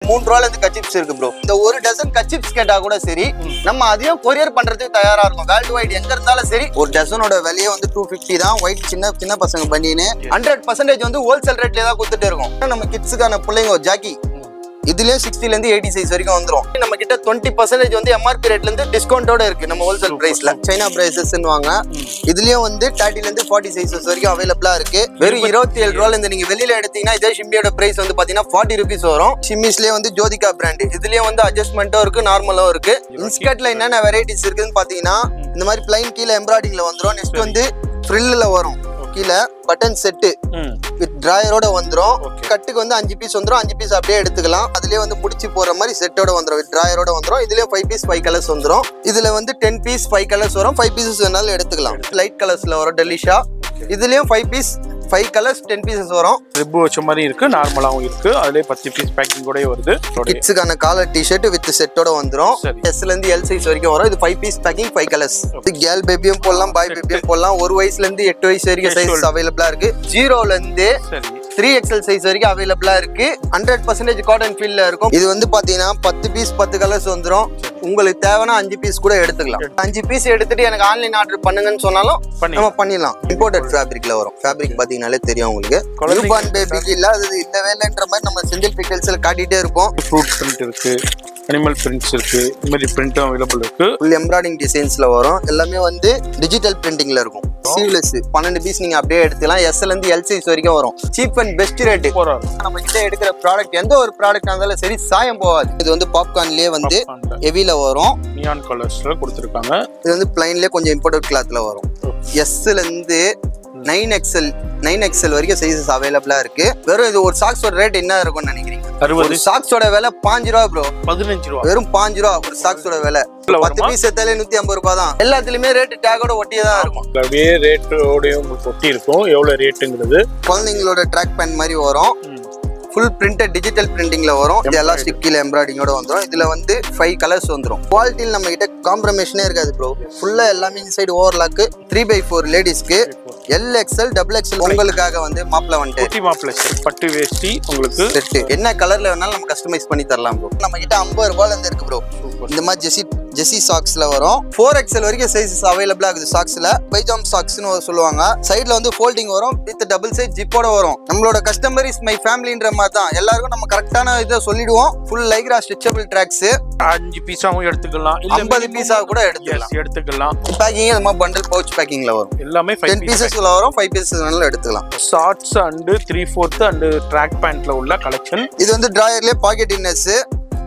3 ரூபாயில இருந்து கச்சிப்ஸ் இருக்கு ப்ரோ. இந்த ஒரு டசன் கச்சிப்ஸ் கேட்டா கூட சரி நம்ம அதையும் கொரியர் பண்றதுக்கு தயாரா இருக்கும். வேர்ல்டு வைட் எங்க இருந்தாலும் சரி. ஒரு டசனோட விலையே வந்து 250 தான். ஒயிட் சின்ன பசங்க பண்ணின்னு 100% வந்து ஹோல்சேல் ரேட்ல தான் கொடுத்துட்டு இருக்கோம். நம்ம கிட்ஸுக்கான பிள்ளைங்க ஜாக்கி இதுலயே 60 ல இருந்து 80 சைஸ் வரைக்கும் வந்துரும். நம்ம கிட்ட 20% வந்து எம்ஆர்பி ரேட்ல இருந்து டிஸ்கவுண்டோட இருக்கு நம்ம ஹோல்சேல் பிரைஸ்ல. சைனா பிரைசஸ் வாங்க இதுலயும் வந்து 30 ல இருந்து 40 சைஸஸ் வரைக்கும் அவைலபிளா இருக்கு. வெறும் 27 ரூபாயில இருந்து நீங்க வெளியில எடுத்தீங்கன்னா இதே ஷிம்பியோட பிரைஸ் வந்து பாத்தீங்கன்னா 40 rupees வரும். ஷிம்மிஸ்லயே வந்து ஜோதிகா பிராண்ட் இதுலயும் வந்து அட்ஜஸ்ட்மெண்ட்டும் இருக்கு, நார்மலும் இருக்கு. இன்ஸ்கர்ட்ல என்னென்ன வெரைட்டிஸ் இருக்குன்னு பாத்தீங்கன்னா இந்த மாதிரி பிளைன் கீழே எம்ப்ராய்டிங்ல வந்துரும். நெக்ஸ்ட் வந்து ஃப்ரில்ல வரும். கீழே பட்டன் செட்டு வித் டிராயரோட வந்துரும். கட்டுக்கு வந்து 5 பீஸ் வந்துரும். 5 பீஸ் அப்படியே எடுத்துக்கலாம். அதுலயே வந்து முடிச்சு போற மாதிரி செட்டோட வந்துரும். வித் டிராயரோட வந்துரும். இதுலயே 5 பீஸ் 5 கலர்ஸ் வந்துரும். இதுல வந்து 10 பீஸ் 5 கலர்ஸ் வரும். 5 பீசஸ் வேணாலும் எடுத்துக்கலாம். லைட் கலர்ஸ்ல வரும் டெலிஷா. இதுலயும் 5 பீஸ் 5 கலர்ஸ் 10 பீசஸ் வரும். ரிப் வச்ச மாதிரி இருக்கு, நார்மலாவும் இருக்கு. அதுலயே 10 பீஸ் பேக்கிங் கூட வருது. கிட்ஸுக்கான காலர் டி-ஷர்ட் வித் செட்டோட வந்துரும். S ல இருந்து L சைஸ் வரைக்கும் வரும். இது 5 பீஸ் பேக்கிங் 5 கலர்ஸ். இது கேர்ள் பேபியும் போடலாம், பாய் பேபியும் போடலாம். 1 வயசுல இருந்து 8 வயசு வரைக்கும் சைஸ் அவைலபிளா இருக்கு. 0 ல இருந்து 3XL சைஸ் வரைக்கும் அவைலபிளா இருக்கு. 100% காட்டன் ஃபீல்ல இருக்கும். இது வந்து பாத்தீங்கன்னா 10 பீஸ் 10 கலர்ஸ் வந்துரும். உங்களுக்கு தேவைன்னா 5 பீஸ் கூட எடுத்துக்கலாம். 5 பீஸ் எடுத்துட்டு எனக்கு ஆன்லைன் ஆர்டர் பண்ணுங்கன்னு சொன்னாலும் நம்ம பண்ணிடலாம். இம்போர்ட்டட் ஃபேப்ரிக்ல வரும். ஃபேப்ரிக் பாத்தீங்கன்னாலே தெரியும் உங்களுக்கு. நியூபார்ன் பேபிக்கு இல்ல அது இந்த வேலைன்ற மாதிரி நம்ம செந்தில் டெக்ஸ்டைல்ஸ்ல காட்டிட்டே இருப்போம். ஃப்ரூட் பிரிண்ட் இருக்கு, அனிமல் பிரிண்ட்ஸ் இருக்கு. இந்த மாதிரி பிரிண்ட்டும் அவைலபிள் இருக்கு. ஃபுல் எம்ப்ராய்டிங் டிசைன்ஸ்ல வரும். எல்லாமே வந்து டிஜிட்டல் பிரிண்டிங்ல இருக்கும். சீவ்லெஸ் 12 பீஸ் நீங்க அப்படியே எடுத்துக்கலாம். S ல இருந்து L சைஸ் வரைக்கும் வரும். Cheap and best rate. நம்ம கிட்ட எடுக்கிற ப்ராடக்ட் எந்த ஒரு ப்ராடக்ட் இருந்தாலும் சரி சாயம் போகாது. இது வந்து பாப்கார்ன்லயே வந்து ஹெவில வரும். நியான் கலர்ஸ்ல கொடுத்திருக்காங்க. இது வந்து பிளைன்லயே கொஞ்சம் இம்போர்ட்டட் கிளாத்ல வரும். S ல இருந்து 9XL வரைக்கும் சைஸஸ் அவைலபிளா இருக்கு. வெறும் இது ஒரு சாக்ஸோட ரேட் என்ன இருக்கும்னு நினைக்கிறீங்க? ஒரு சாக்ஸோட விலை 5 ரூபா ப்ரோ. 15 ரூபா. வெறும் 5 ரூபா ஒரு சாக்ஸோட விலை. 10 பீஸ் எடுத்தாலே 150 ரூபாய் தான். எல்லாத்துலயுமே ரேட் டேகோட ஒட்டியே தான் இருக்கும். அப்படியே ரேட்டோடயும் உங்களுக்கு ஒட்டி இருக்கும். எவ்வளவு ரேட்டுங்கிறது குழந்தைங்களோட ட்ராக் பேண்ட் மாதிரி வரும். ஃபுல் பிரிண்டட் டிஜிட்டல் பிரிண்டிங்ல வரும். இது எல்லாம் ஸ்டிக்கில எம்ப்ராய்டிங்கோட வந்துரும். இதுல வந்து 5 கலர்ஸ் வந்துரும். குவாலிட்டியில் நம்ம கிட்ட காம்ப்ரமைஷனே இருக்காது ப்ரோ. ஃபுல்லா எல்லாமே இன்சைடு ஓவர்லாக் 3x4 லேடிஸ்க்கு, LXL XXL உங்களுக்காக வந்து மாப்பிள வந்துட்டு மாப்பிள பட்டு வேஷ்டி உங்களுக்கு செட்டு என்ன கலர்ல வேணாலும் நம்ம கஸ்டமைஸ் பண்ணி தரலாம் ப்ரோ. நம்ம கிட்ட 50 ரூபாயில இருந்து இருக்கு ப்ரோ. இந்த மாதிரி ஜெசி சாக்ஸ்ல வரும். 4XL வரைக்கும் சைஸஸ் அவைலபிளா இருக்குது சாக்ஸ்ல. பைஜாம் சாக்ஸ்னு சொல்லுவாங்க. சைடுல வந்து ஃபோல்டிங் வரும். வித் டபுள் சைஸ் ஜிப்போட வரும். நம்மளோட கஸ்டமர் இஸ் மை ஃபேமிலின்ற மாதிரி தான். எல்லாருக்கும் நம்ம கரெக்டான இதை சொல்லிடுவோம். ஃபுல் லைக்ரா ஸ்ட்ரெச்சபிள் ட்ராக்ஸ் 5 பீஸாவும் எடுத்துக்கலாம். 50 பீஸா கூட எடுத்துக்கலாம். பேக்கிங் நம்ம பண்டல் பவுச் பேக்கிங்ல வரும். எல்லாமே 10 பீசஸ்ல வரும். 5 பீசஸ் வேணாலும் எடுத்துக்கலாம். ஷார்ட்ஸ் அண்ட் 3/4 அண்ட் ட்ராக் பேண்ட்ல உள்ள கலெக்ஷன். இது வந்து டிராயர்லயே பாக்கெட் இன்னர்ஸ்.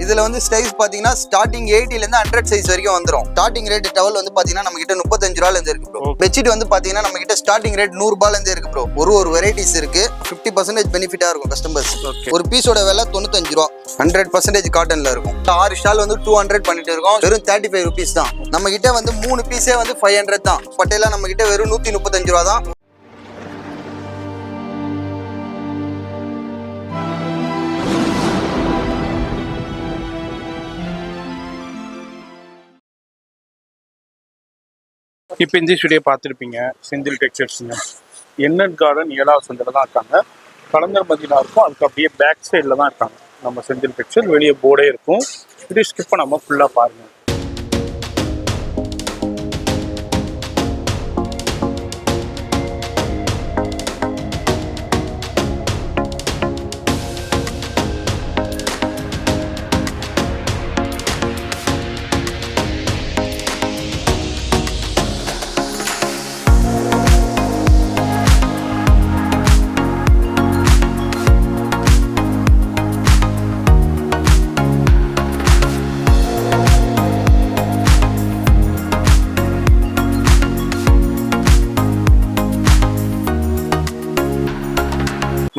இதுல வந்து சைஸ் பாத்தீங்கன்னா ஸ்டார்டிங் 80 ல இருந்து 100 சைஸ் வரைக்கும் வந்துரும். ஸ்டார்டிங் ரேட் டவல் வந்து பாத்தீங்கன்னா நம்ம கிட்ட 35 ரூபாயில இருந்து இருக்கு ப்ரோ. பெட்ஷீட் வந்து பாத்தீங்கன்னா நம்ம கிட்ட ஸ்டார்டிங் ரேட் 100 ரூபாயில இருந்து இருக்கு ப்ரோ. ஒரு வெரைட்டிஸ் இருக்கு. 50% பெனிஃபிட்டா இருக்கும் கஸ்டமர்ஸ். ஒரு பீஸோட விலை 95 ரூபா. 100% காட்டன்ல இருக்கும். 6 ஸ்டால் வந்து 200 பண்ணிட்டு இருக்கோம். வெறும் 35 rupees தான். நம்ம கிட்ட வந்து 3 பீஸே வந்து 500 தான். பட்டேலாம் நம்ம கிட்ட வெறும் 135 ரூபா தான். இப்போ இந்த ஸ்டுடியோ பார்த்துருப்பீங்க. செந்தில் டெக்ஸ்டைல்ஸுங்க என்எட் கார்டன் 7வது சந்தில் தான் இருக்காங்க. கலந்தர் மதியில் இருக்கும். அதுக்கு அப்படியே பேக் சைடில் தான் இருக்காங்க நம்ம செந்தில் டெக்ஸ்டைல். வெளியே போர்டே இருக்கும். இது ஸ்கிப் பண்ணாமல் ஃபுல்லாக பாருங்கள்.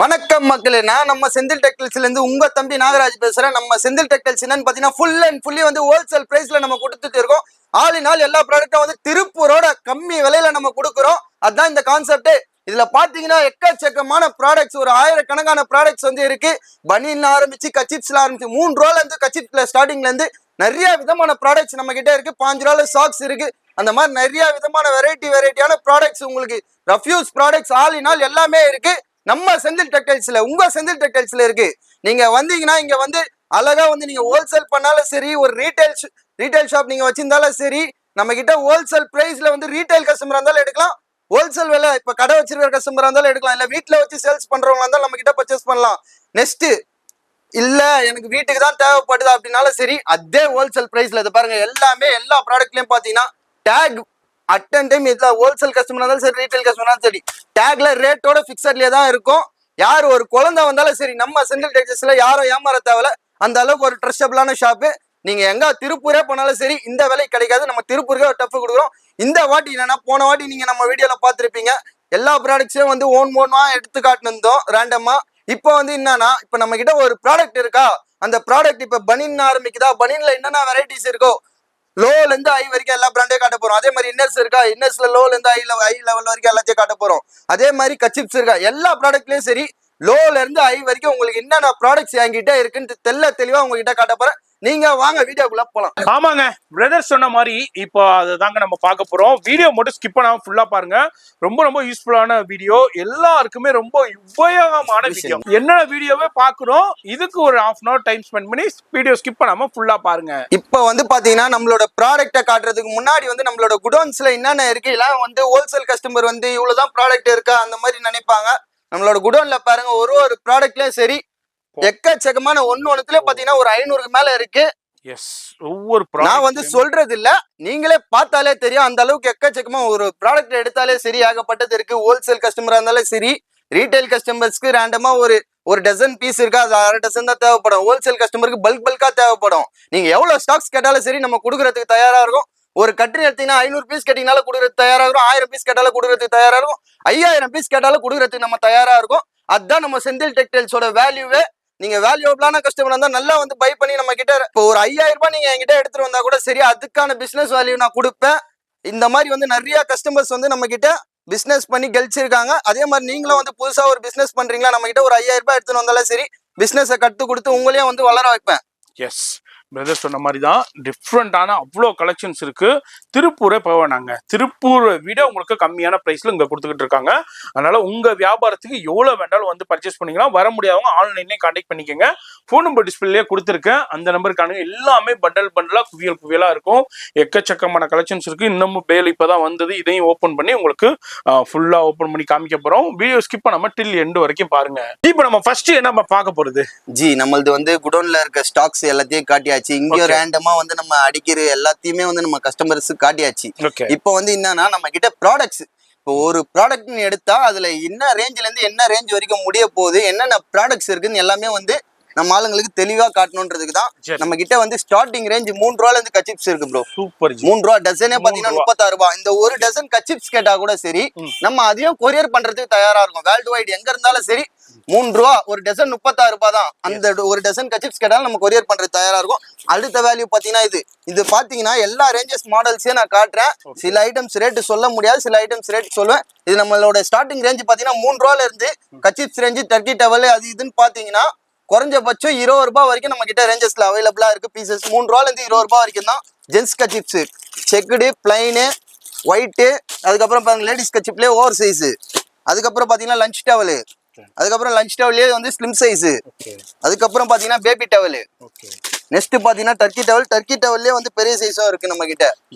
வணக்கம் மக்களே, நான் நம்ம செந்தில் டெக்ஸ்டைல்ஸ்ல இருந்து உங்க தம்பி நாகராஜ் பேசுறேன். நம்ம செந்தில் டெக்ஸ்டைல்ஸ் என்னன்னு பாத்தீங்கன்னா ஃபுல் அண்ட் ஃபுல்லி வந்து ஹோல்சேல் பிரைஸ்ல நம்ம கொடுத்துட்டு இருக்கோம். ஆல் இன் ஆல் எல்லா ப்ராடக்ட்டும் வந்து திருப்பூரோட கம்மி விலையில நம்ம கொடுக்குறோம். அதுதான் இந்த கான்செப்ட். இதுல பாத்தீங்கன்னா எக்கச்சக்கமான ப்ராடக்ட்ஸ், ஒரு 1000கணக்கான ப்ராடக்ட்ஸ் வந்து இருக்கு. பனியன்ல ஆரம்பிச்சு கச்சிப்ஸ்ல ஆரம்பிச்சு 3 ரூபாயில இருந்து கச்சிப்ஸ்ல ஸ்டார்டிங்ல இருந்து நிறைய விதமான ப்ராடக்ட்ஸ் நம்ம கிட்ட இருக்கு. 5 ரூபாயில சாக்ஸ் இருக்கு. அந்த மாதிரி நிறைய விதமான வெரைட்டியான ப்ராடக்ட்ஸ், உங்களுக்கு ரஃப்யூஸ் ப்ராடக்ட்ஸ் ஆல் இன் ஆல் எல்லாமே இருக்கு நம்ம செந்தில் டெக்ஸ்டைல்ஸ்ல. உங்க செந்தில் டெக்ஸ்டைல்ஸ்ல இருக்கு. நீங்க வந்தீங்கன்னா இங்க வந்து அழகா வந்து நீங்க ஹோல்சேல் பண்ணாலும் சரி, ஒரு ரீட்டைல் ஷாப் நீங்க வச்சிருந்தாலும் சரி, நம்ம கிட்ட ஹோல்சேல் பிரைஸ்ல வந்து ரீட்டைல் கஸ்டமர் இருந்தாலும் எடுக்கலாம், ஹோல்சேல் விலை இப்ப கடை வச்சிருக்கிற கஸ்டமர் இருந்தாலும் எடுக்கலாம், இல்ல வீட்டுல வச்சு சேல்ஸ் பண்றவங்க இருந்தாலும் நம்ம கிட்ட பர்ச்சேஸ் பண்ணலாம். நெக்ஸ்ட் இல்ல எனக்கு வீட்டுக்கு தான் தேவைப்படுது அப்படின்னாலும் சரி, அதே ஹோல்சேல் பிரைஸ்ல இது பாருங்க, எல்லாமே எல்லா ப்ராடக்ட்லயும் பாத்தீங்கன்னா டேக் அட்டன் டைம் இதுல ஹோல்சேல் கஸ்டமர் இருந்தாலும் சரி, ரீட்டைல் கஸ்டமர் இருந்தாலும் சரி, டேக்ல ரேட்டோட பிக்சட்லயே தான் இருக்கும். யார் ஒரு குழந்தை வந்தாலும் சரி, நம்ம செந்தில் டெக்ஸ்டைல்ஸ்ல யாரும் ஏமாற தேவையில்ல. அந்த அளவுக்கு ஒரு ட்ரஸ்டபிளான ஷாப்பு. நீங்க எங்க திருப்பூரே போனாலும் சரி, இந்த விலை கிடைக்காது. நம்ம திருப்பூருக்கே ஒரு டஃப் கொடுக்குறோம். இந்த வாட்டி என்னன்னா, போன வாட்டி நீங்க நம்ம வீடியோல பாத்துருப்பீங்க, எல்லா ப்ராடக்ட்ஸையும் வந்து ஓன் எடுத்து காட்டினோம் ரேண்டமா. இப்போ வந்து என்னன்னா, இப்ப நம்ம கிட்ட ஒரு ப்ராடக்ட் இருக்கா, அந்த ப்ராடக்ட் இப்ப பனின் ஆரம்பிக்குதா, பனின்ல என்னென்ன வெரைட்டிஸ் இருக்கோ, லோல இருந்து ஹை வரைக்கும் எல்லா பிராண்டையும் காட்ட போறோம். அதே மாதிரி இன்னர்ஸ் இருக்கா, இன்னர்ஸ்ல லோல இருந்து ஹை லெவல் வரைக்கும் எல்லாத்தையும் காட்ட போறோம். அதே மாதிரி கச்சிப்ஸ் இருக்கா, எல்லா ப்ராடக்ட்லயும் சரி, லோல இருந்து ஹை வரைக்கும் உங்களுக்கு என்னென்ன ப்ராடக்ட்ஸ் என்கிட்ட இருக்குன்னு தெளிவா உங்ககிட்ட காட்ட போறேன். நீங்க வாங்க வீடியோக்குள்ள போலாம். ஆமாங்க, பிரதர் சொன்ன மாதிரி இப்போ அதுதாங்க நம்ம பார்க்க போறோம். வீடியோ மட்டும் ஸ்கிப் பண்ணாம ஃபுல்லா பாருங்க. ரொம்ப யூஸ்ஃபுல்லான வீடியோ, எல்லாருக்குமே ரொம்ப உபயோகமான வீடியோ. என்ன வீடியோவே பார்க்கணும், இதுக்கு ஒரு ½ hour டைம் ஸ்பெண்ட் பண்ணி வீடியோ ஸ்கிப் பண்ணாம ஃபுல்லா பாருங்க. இப்போ வந்து பாத்தீங்கன்னா, நம்மளோட ப்ராடக்ட்டை காட்டுறதுக்கு முன்னாடி வந்து நம்மளோட குடோன்ஸ்ல என்னென்ன இருக்கு, எல்லாம் வந்து ஹோல்சேல் கஸ்டமர் வந்து இவ்வளவுதான் ப்ராடக்ட் இருக்கா அந்த மாதிரி நினைப்பாங்க. நம்மளோட குடோன்ல பாருங்க, ஒரு ப்ராடக்ட்லயும் சரி, எக்கச்சக்கமான ஒண்ணுத்துல பாத்தீங்கன்னா ஒரு 500க்கு மேல இருக்கு. எஸ், ஒவ்வொரு நான் வந்து சொல்றது இல்ல, நீங்களே பார்த்தாலே தெரியும். அந்த அளவுக்கு எக்கச்சக்கமா ஒரு ப்ராடக்ட் எடுத்தாலே சரி ஏகப்பட்டது இருக்கு. ஹோல்சேல் கஸ்டமரா இருந்தாலும் சரி, ரீட்டைல் கஸ்டமர்ஸ்க்கு ரேண்டமா ஒரு டசன் பீஸ் இருக்கா, அது அரை டசன் தான் தேவைப்படும். ஹோல்சேல் கஸ்டமருக்கு பல்கா தேவைப்படும். நீங்க எவ்வளவு ஸ்டாக்ஸ் கேட்டாலும் சரி, நம்ம கொடுக்கறதுக்கு தயாரா இருக்கும். ஒரு கட்டிங் எடுத்தீங்கன்னா 500 பீஸ் கேட்டீங்கனாலும் கொடுக்கறதுக்கு தயாரா இருக்கும். 1000 பீஸ் கேட்டாலும் கொடுக்கறதுக்கு தயாரா இருக்கும். 5000 பீஸ் கேட்டாலும் கொடுக்கறதுக்கு நம்ம தயாரா இருக்கும். அதுதான் நம்ம செந்தில் டெக்ஸ்டைல்ஸோட வேல்யூவே. நீங்க வேல்யூபிளான கஸ்டமர் இருந்தா நல்லா வந்து பை பண்ணி நம்ம கிட்ட இப்போ ஒரு 5000 ரூபாய் நீங்க என்கிட்ட எடுத்துட்டு வந்தா கூட சரி, அதுக்கான பிசினஸ் வேல்யூ நான் கொடுப்பேன். இந்த மாதிரி வந்து நிறைய கஸ்டமர்ஸ் வந்து நம்ம கிட்ட பிசினஸ் பண்ணி கழிச்சிருக்காங்க. அதே மாதிரி நீங்களும் வந்து புதுசா ஒரு பிசினஸ் பண்றீங்களா, நம்ம கிட்ட ஒரு 5000 ரூபாய் எடுத்துட்டு வந்தாலும் சரி, பிசினஸை கத்து கொடுத்து உங்களையும் வந்து வளர வைப்பேன். எஸ், பிரதர் சொன்ன மாதிரி தான் டிஃப்ரெண்டான அவ்வளோ கலெக்ஷன்ஸ் இருக்கு. திருப்பூரே போவேனாங்க, திருப்பூரை விட உங்களுக்கு கம்மியான பிரைஸ்ல இங்க கொடுத்துக்கிட்டு இருக்காங்க. அதனால உங்க வியாபாரத்துக்கு எவ்வளவு வேண்டாலும் வந்து பர்ச்சேஸ் பண்ணிக்கலாம். வர முடியாதவங்க ஆன்லைன்லேயே கான்டாக்ட் பண்ணிக்கோங்க. ஃபோன் நம்பர் டிஸ்பிளேயே கொடுத்துருக்கேன், அந்த நம்பருக்கான எல்லாமே பண்டலா குவியலா இருக்கும். எக்கச்சக்கமான கலெக்ஷன்ஸ் இருக்கு. இன்னமும் பேல் இப்பதான் வந்தது, இதையும் ஓப்பன் பண்ணி உங்களுக்கு ஃபுல்லா ஓப்பன் பண்ணி காமிக்க போறோம். வீடியோ ஸ்கிப் பண்ணாம டில் எண்டு வரைக்கும் பாருங்க. இப்போ நம்ம ஃபர்ஸ்ட் என்ன பார்க்க போறது ஜி, நம்மளது வந்து குடோன்ல இருக்க ஸ்டாக்ஸ் எல்லாத்தையும் காட்டியாச்சு. இங்க ரேண்டமா வந்து நம்ம அடிக்கிற எல்லாத்தையுமே வந்து நம்ம கஸ்டமர்ஸ் காட்டியாச்சு. இப்போ வந்து என்னன்னா, நம்ம கிட்ட ப்ராடக்ட்ஸ், இப்போ ஒரு ப்ராடக்ட் எடுத்தா அதுல என்ன ரேஞ்சில இருந்து என்ன ரேஞ்ச் வரைக்கும் முடிய போகுது, என்னென்ன ப்ராடக்ட்ஸ் இருக்குன்னு எல்லாமே வந்து நம்ம ஆளுங்களுக்கு தெளிவா காட்டணும்ன்றதுக்கு தான் நம்ம கிட்ட வந்து ஸ்டார்டிங் ரேஞ்ச் 3 ரூபாயில இருந்து கச்சிப்ஸ் இருக்கு ப்ரோ. சூப்பர். 3 ரூபா டசனே பாத்தீங்கன்னா 36 ரூபாய். இந்த ஒரு டசன் கச்சிப்ஸ் கேட்டா கூட சரி, நம்ம அதையும் கொரியர் பண்றதுக்கு தயாரா இருக்கும். வேர்ல்டு வைட் எங்க இருந்தாலும் சரி, 3 ரூபா ஒரு டசன் 36 ரூபாய் தான். அந்த ஒரு டசன் கச்சிப்ஸ் கேட்டாலும் நம்ம கொரியர் பண்றது தயாரா இருக்கும். அடுத்த வேல்யூ பாத்தீங்கன்னா இது பாத்தீங்கன்னா எல்லா ரேஞ்சஸ் மாடல்ஸையும் நான் காட்டுறேன். சில ஐட்டம்ஸ் ரேட் சொல்ல முடியாது, சில ஐட்டம்ஸ் ரேட் சொல்லுவேன். இது நம்மளோட ஸ்டார்டிங் ரேஞ்ச் பாத்தீங்கன்னா 3 ரூபாயில இருந்து கச்சிப்ஸ் ரேஞ்சு, டர்க்கி டவல் அது இதுன்னு பாத்தீங்கன்னா குறைஞ்சபட்சம் 20 ரூபாய் வரைக்கும் நம்ம கிட்ட ரேஞ்சஸ்ல அவைலபிளா இருக்கு. பீசஸ் 3 ரூபாயில இருந்து 20 ரூபாய் வரைக்கும் தான். ஜென்ஸ் கச்சிப்ஸ், செக்குடு, பிளைனு, ஒயிட்டு, அதுக்கப்புறம் பாருங்க லேடிஸ் கச்சிப்லேயே ஓவர் சைஸ், அதுக்கப்புறம் பாத்தீங்கன்னா லஞ்ச் டவல், அதுக்கப்புறம் லஞ்ச் டவல்லே வந்து ஸ்லிம் சைஸ், அதுக்கப்புறம் பாத்தீங்கன்னா பேபி டவல், நெக்ஸ்ட் பாத்தீங்கன்னா டர்க்கி டவல்லே வந்து பெரிய சைஸும் இருக்கு நம்ம கிட்ட.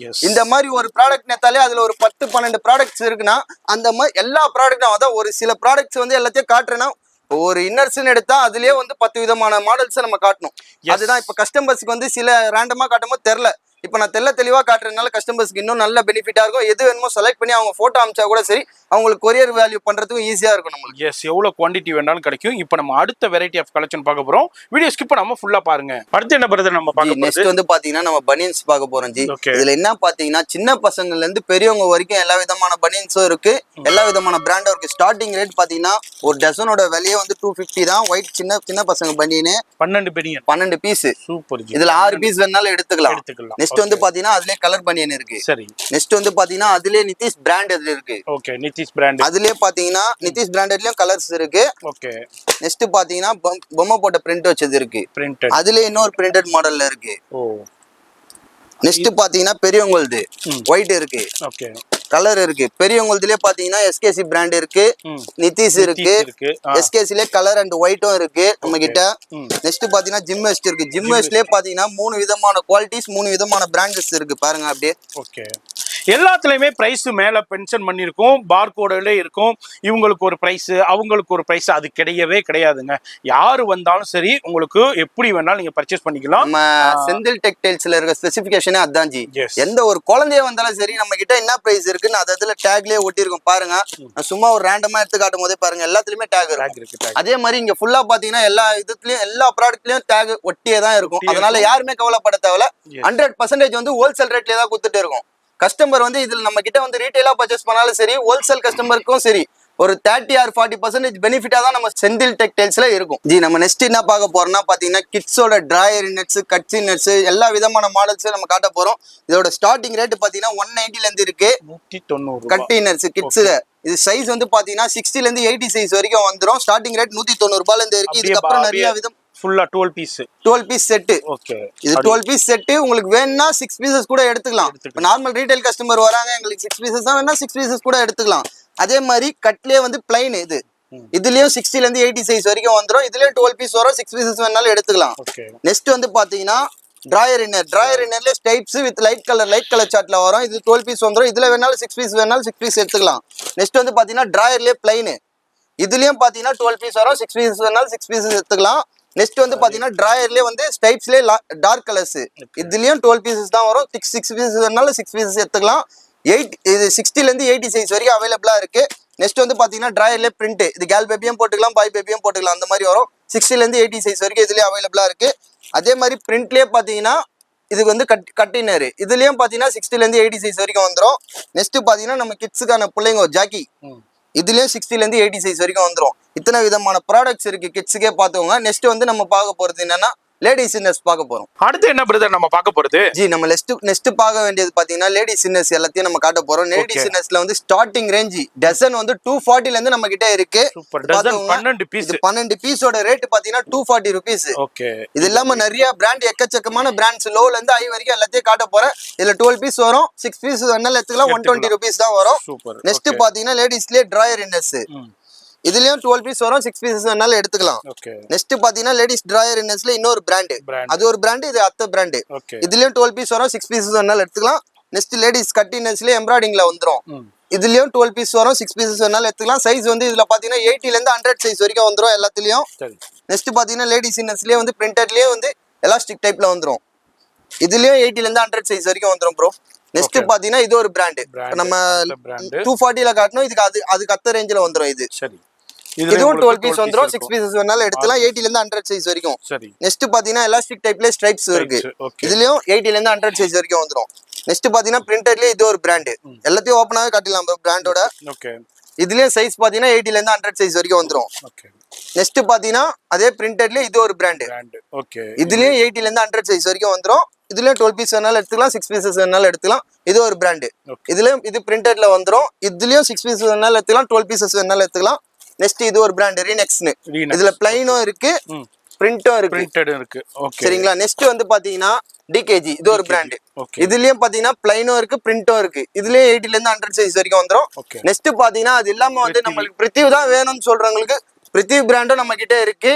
இந்த மாதிரி ஒரு ப்ராடக்ட் நேத்தாலே அதுல ஒரு 10-12 ப்ராடக்ட்ஸ் இருக்குன்னா, அந்த மாதிரி எல்லா ப்ராடக்டும், அதான் ஒரு சில ப்ராடக்ட்ஸ் வந்து எல்லாத்தையும் காட்டுறேன்னா, ஒரு இன்னர்ஸ்ன்னு எடுத்தா அதுலயே வந்து 10 விதமான மாடல்ஸ் நம்ம காட்டணும். அதுதான் இப்ப கஸ்டமர்ஸ்க்கு வந்து சில ரேண்டமா காட்டும்போது தெரியல. இப்ப நான் தெளிவா காட்டுறதுனால கஸ்டமர்ஸ்க்கு இன்னும் நல்ல பெனிஃபிட்டா இருக்கும். எது வேணுமோ செலக்ட் பண்ணி அவங்க போட்டோ அனுப்பிச்சா கூட சரி, அவங்களுக்கு கொரியர் வேல்யூ பண்றதுக்கும் ஈஸியா இருக்கும் நம்மளுக்கு. எஸ், எவ்வளவு குவாண்டிட்டி வேணாலும் கிடைக்கும். இப்போ நம்ம அடுத்த வெரைட்டி ஆஃப் கலெக்ஷன் பார்க்க போறோம். வீடியோ ஸ்கிப் பண்ணாம ஃபுல்லா பாருங்க. அடுத்து என்ன பிரதர் நம்ம பார்க்க போறோம்? நெக்ஸ்ட் வந்து பாத்தீங்கன்னா நம்ம பனியன்ஸ் பார்க்க போறோம் ஜி. இதுல என்ன பாத்தீங்கன்னா, சின்ன பசங்கள்ல இருந்து பெரியவங்க வரைக்கும் எல்லா விதமான பனியன்ஸும் இருக்கு, எல்லா விதமான பிராண்டும் இருக்கு. ஸ்டார்டிங் ரேட் பாத்தீங்கன்னா ஒரு டசனோட விலையே வந்து 250 தான். ஒயிட் சின்ன பசங்க பனியன் 12 பீஸ். சூப்பர். இதுல 6 பீஸ் வேணாலும் எடுத்துக்கலாம். நெக்ஸ்ட் வந்து பாத்தீங்கன்னா அதுலயே கலர் பனியன் இருக்கு. சரி. நெக்ஸ்ட் வந்து பாத்தீங்கன்னா அதுலயே நிதிஷ் பிராண்ட் இருக்கு. Okay, Nitish brand. அதுலயே பாத்தீங்கன்னா நிதிஷ் பிராண்டட்லயும் கலர்ஸ் இருக்கு. ஓகே. நெக்ஸ்ட் பாத்தீங்கன்னா பொம்மை போட்ட பிரிண்ட் வச்சது இருக்கு. அதுலயே இன்னொரு பிரிண்டட் மாடல்ல இருக்கு. ஓ. நெக்ஸ்ட் பாத்தீங்கன்னா பெரியவங்களுது ஒயிட் இருக்கு. ஓகே. கலர் இருக்கு. பெரியவங்களுதுலயே பாத்தீங்கன்னா எஸ்கேசி பிராண்ட் இருக்கு, நிதிஷ் இருக்கு, எஸ்கேசிலே கலர் அண்ட் ஒயிட்டும் இருக்கு நம்ம கிட்ட. நெக்ஸ்ட் பாத்தீங்கன்னா ஜிம் வெஸ்ட் இருக்கு. ஜிம் வெஸ்ட்லயே பாத்தீங்கன்னா 3 விதமான குவாலிட்டிஸ், 3 விதமான பிராண்ட்ஸ் இருக்கு பாருங்க அப்படியே. ஓகே, எல்லாத்துலயுமே பிரைஸ் மேல மென்ஷன் பண்ணிருக்கோம், பார்கோட்ல இருக்கும். இவங்களுக்கு ஒரு பிரைஸ், அவங்களுக்கு ஒரு பிரைஸ், அது கிடையவே கிடையாதுங்க. யாரு வந்தாலும் சரி உங்களுக்கு எப்படி வேணாலும் நீங்க பர்ச்சேஸ் பண்ணிக்கலாம். நம்ம செந்தில் டெக்டைல்ஸ்ல இருக்க ஸ்பெசிபிகேஷனே அதான் ஜி. எந்த ஒரு குழந்தைய வந்தாலும் சரி நம்ம கிட்ட என்ன பிரைஸ் இருக்குன்னு அதுல டேக்லயே ஒட்டி இருக்கும் பாருங்க. சும்மா ஒரு ரேண்டமா எடுத்து காட்டும் போதே பாருங்க எல்லாத்துலயுமே டேக் இருக்கு. அதே மாதிரி இங்க ஃபுல்லா பாத்தீங்கன்னா எல்லா இதுலயும் எல்லா ப்ராடக்ட்லயும் டேக் ஒட்டியே தான் இருக்கும். அதனால யாருமே கவலைப்பட தேவையில்ல. 100% வந்து ஹோல்சேல் ரேட்லயே தான் கொடுத்துட்டு இருக்கும். கஸ்டமர் வந்து இதுல நம்ம கிட்ட வந்து ரீட்டைலா பர்ச்சேஸ் பண்ணாலும் சரி, ஹோல்சேல் கஸ்டமருக்கும் சரி, ஒரு 30 or 40% பெனிஃபிட்டா தான் நம்ம செந்தில் டெக்டைல்ஸ்ல இருக்கும் ஜி. நம்ம நெக்ஸ்ட் என்ன பார்க்க போறோம்னா பாத்தீங்கன்னா கிட்ஸோட டிராயர் நெட்ஸ், கட்சி நெட்ஸ், எல்லா விதமான மாடல்ஸும் நம்ம காட்ட போறோம். இதோட ஸ்டார்டிங் ரேட் பாத்தீங்கன்னா 190ல இருந்து இருக்கு. 190 கட்டி நெட்ஸ் கிட்ஸ்ல இது சைஸ் வந்து பாத்தீங்கன்னா 60ல இருந்து 80 சைஸ் வரைக்கும் வந்துரும். ஸ்டார்டிங் ரேட் 190 ரூபாயில இருந்து இருக்கு. இதுக்கு அப்புறம் நிறைய விதம் ஃபுல்லா 12 பீஸ் செட். ஓகே, இது 12 பீஸ் செட். உங்களுக்கு வேணும்னா 6 பீசஸ் கூட எடுத்துக்கலாம். நார்மல் ரீட்டைல் கஸ்டமர் வராங்க எங்களுக்கு 6 பீசஸ் தான் வேணா 6 பீசஸ் கூட எடுத்துக்கலாம். அதே மாதிரி கட்லயே வந்து பிளைன் இது, இதுலயும் 60ல இருந்து 80 சைஸ் வரைக்கும் வந்துரும். இதுலயும் 12 பீஸ் வரும். 6 பீசஸ் வேணாலும் எடுத்துக்கலாம். நெக்ஸ்ட் வந்து பாத்தீங்கன்னா டிராயர் இன்னர்ல ஸ்டைப்ஸ் வித் லைட் கலர் சார்ட்ல வரும். இது 12 பீஸ் வந்துரும். இதுல வேணாலும் 6 பீஸ் வேணாலும் 6 பீஸ் எடுத்துக்கலாம். நெக்ஸ்ட் வந்து பாத்தீங்கன்னா டிராயர்லயே பிளைன், இதுலயும் பாத்தீங்கன்னா 12 பீஸ் வரும். 6 பீஸ் வேணாலும் 6 பீஸ் எடுத்துக்கலாம். நெக்ஸ்ட் வந்து பாத்தீங்கன்னா டிராயர்லயே வந்து ஸ்டைப்ஸ்லயே டார்க் கலர்ஸ், இதுலயும் 12 பீசஸ் தான் வரும். 6 பீசஸ் வேணாலும் 6 பீசஸ் எடுத்துக்கலாம். இது 60ல இருந்து 80 சைஸ் வரைக்கும் அவைலபிளா இருக்கு. நெக்ஸ்ட் வந்து பாத்தீங்கன்னா டிராயர்லயே பிரிண்ட், இது கேர்ள் பேபியும் போட்டுக்கலாம், பாய் பேபியும் போட்டுக்கலாம், அந்த மாதிரி வரும். 60ல இருந்து 80 சைஸ் வரைக்கும் இதுலயே அவைலபிளா இருக்கு. அதே மாதிரி பிரிண்ட்லயே பாத்தீங்கன்னா இது வந்து கட்டினர், இதுலயும் பாத்தீங்கன்னா 60ல இருந்து 80 சைஸ் வரைக்கும் வந்துரும். நெக்ஸ்ட் பாத்தீங்கன்னா நம்ம கிட்ஸுக்கான பிள்ளைங்க ஜாக்கி, இதுலயும் 60ல இருந்து 80 சைஸ் வரைக்கும் வந்துரும். இத்தனை விதமான ப்ராடக்ட்ஸ் இருக்கு கிட்ஸுக்கே பாத்துக்கோங்க. நெக்ஸ்ட் வந்து நம்ம பார்க்க போறது என்னன்னா லேடிஸ் இன்னர்ஸ் பார்க்க போறோம். அடுத்து என்ன பிரதர் நம்ம பார்க்க போறது ஜி? நம்ம நெக்ஸ்ட் பார்க்க வேண்டியது பாத்தீங்கன்னா லேடிஸ் இன்னர்ஸ் எல்லாத்தையும் நம்ம காட்ட போறோம். லேடிஸ் இன்னர்ஸ்ல வந்து ஸ்டார்டிங் ரேஞ்ச் டசன் வந்து 240ல இருந்து நம்ம கிட்ட இருக்கு. 12 பீஸோட ரேட் பாத்தீங்கன்னா 240 rupees. இது இல்லாம நிறைய பிராண்ட், எக்கச்சக்கமான பிராண்ட்ஸ் லோல இருந்து ஹை வரைக்கும் எல்லாத்தையும் காட்ட போறேன். இதுல 12 பீஸ் வரும். 6 பீஸ் வேணாலும் எடுத்துக்கலாம். 120 rupees தான் வரும். நெக்ஸ்ட் பாத்தீங்கன்னா லேடிஸ்லயே டிராயர் இன்னர்ஸ், இதுலயும் 12 பீஸ் வரும். 6 பீசஸ் வேணாலும் எடுத்துக்கலாம். நெக்ஸ்ட் பாத்தீங்கன்னா லேடிஸ் டிராயர் இன்னர்ஸ்ல இன்னொரு பிராண்ட், அது ஒரு பிராண்ட், இது அத்த பிராண்ட். இதுலயும் 12 பீஸ் வரும். 6 பீசஸ் வேணாலும் எடுத்துக்கலாம். நெக்ஸ்ட் லேடிஸ் கட் இன்னர்ஸ்ல எம்ப்ராய்டிங்ல வந்துரும். இதுலயும் 12 பீஸ் வரும். 6 பீசஸ் வேணாலும் எடுத்துக்கலாம். சைஸ் வந்து இதுல பாத்தீங்கன்னா 80ல இருந்து 100 சைஸ் வரைக்கும் வந்துரும் எல்லாத்துலயும். நெக்ஸ்ட் பாத்தீங்கன்னா லேடிஸ் இன்னர்ஸ்லயே வந்து பிரிண்டட்லயே வந்து எலாஸ்டிக் டைப்ல வந்துரும். இதுலயும் 80ல இருந்து 100 சைஸ் வரைக்கும் வந்துரும் ப்ரோ. நெக்ஸ்ட் பாத்தீங்கன்னா இது ஒரு பிராண்ட், நம்ம 240ல காட்டணும். அதுக்கு அத்த ரேஞ்சில வந்துரும். இதுவும் 12 பீஸ் வந்துரும். 6 பீசஸ் வேணாலும் எடுத்துக்கலாம். 80ல இருந்து 100 சைஸ் வரைக்கும். நெக்ஸ்ட் பாத்தீங்கன்னா எலாஸ்டிக் டைப்ல ஸ்ட்ரைப்ஸ் இருக்கு. இதுலயும் 80ல இருந்து 100 சைஸ் வரைக்கும் வந்துரும். நெக்ஸ்ட் பாத்தீங்கன்னா பிரிண்டட்லயே இது ஒரு பிராண்ட், எல்லாத்தையும் ஓபனாவே காட்டிடலாம் பிராண்டோட. இதுலயும் சைஸ் பாத்தீங்கன்னா 80ல இருந்து 100 சைஸ் வரைக்கும் வந்துரும். நெக்ஸ்ட் பாத்தீங்கன்னா அதே பிரிண்டட்லயே இது ஒரு பிராண்ட், இதுலயும் 80ல இருந்து 100 சைஸ் வரைக்கும் வந்துரும். இதுலயும் 12 பீஸ் வேணாலும் எடுத்துக்கலாம். 6 பீசஸ் வேணாலும் எடுத்துக்கலாம். இது ஒரு பிராண்ட், இதுலயும் இது பிரிண்டட்ல வந்துரும். இதுலயும் 6 பீஸ் வேணாலும் எடுத்துக்கலாம். 12 பீசஸ் வேணாலும் எடுத்துக்கலாம். நெக்ஸ்ட் இது ஒரு பிராண்ட் ரீனெக்ஸ்னு, இதுல பிளைனும் இருக்கு, பிரிண்டும் இருக்கு. சரிங்களா? நெக்ஸ்ட் வந்து பாத்தீங்கன்னா டிகேஜி, இது ஒரு பிராண்ட். இதுலயும் பாத்தீங்கன்னா பிளைனும் இருக்கு, பிரிண்டும் இருக்கு. இதுலயும் 80ல இருந்து 100 சைஸ் வரைக்கும் வந்துரும். நெக்ஸ்ட் பாத்தீங்கன்னா அது இல்லாம வந்து நம்மளுக்கு பிரித்திவ் தான் வேணும்னு சொல்றவங்களுக்கு பிரித்திவ் பிராண்டும் நம்ம கிட்ட இருக்கு.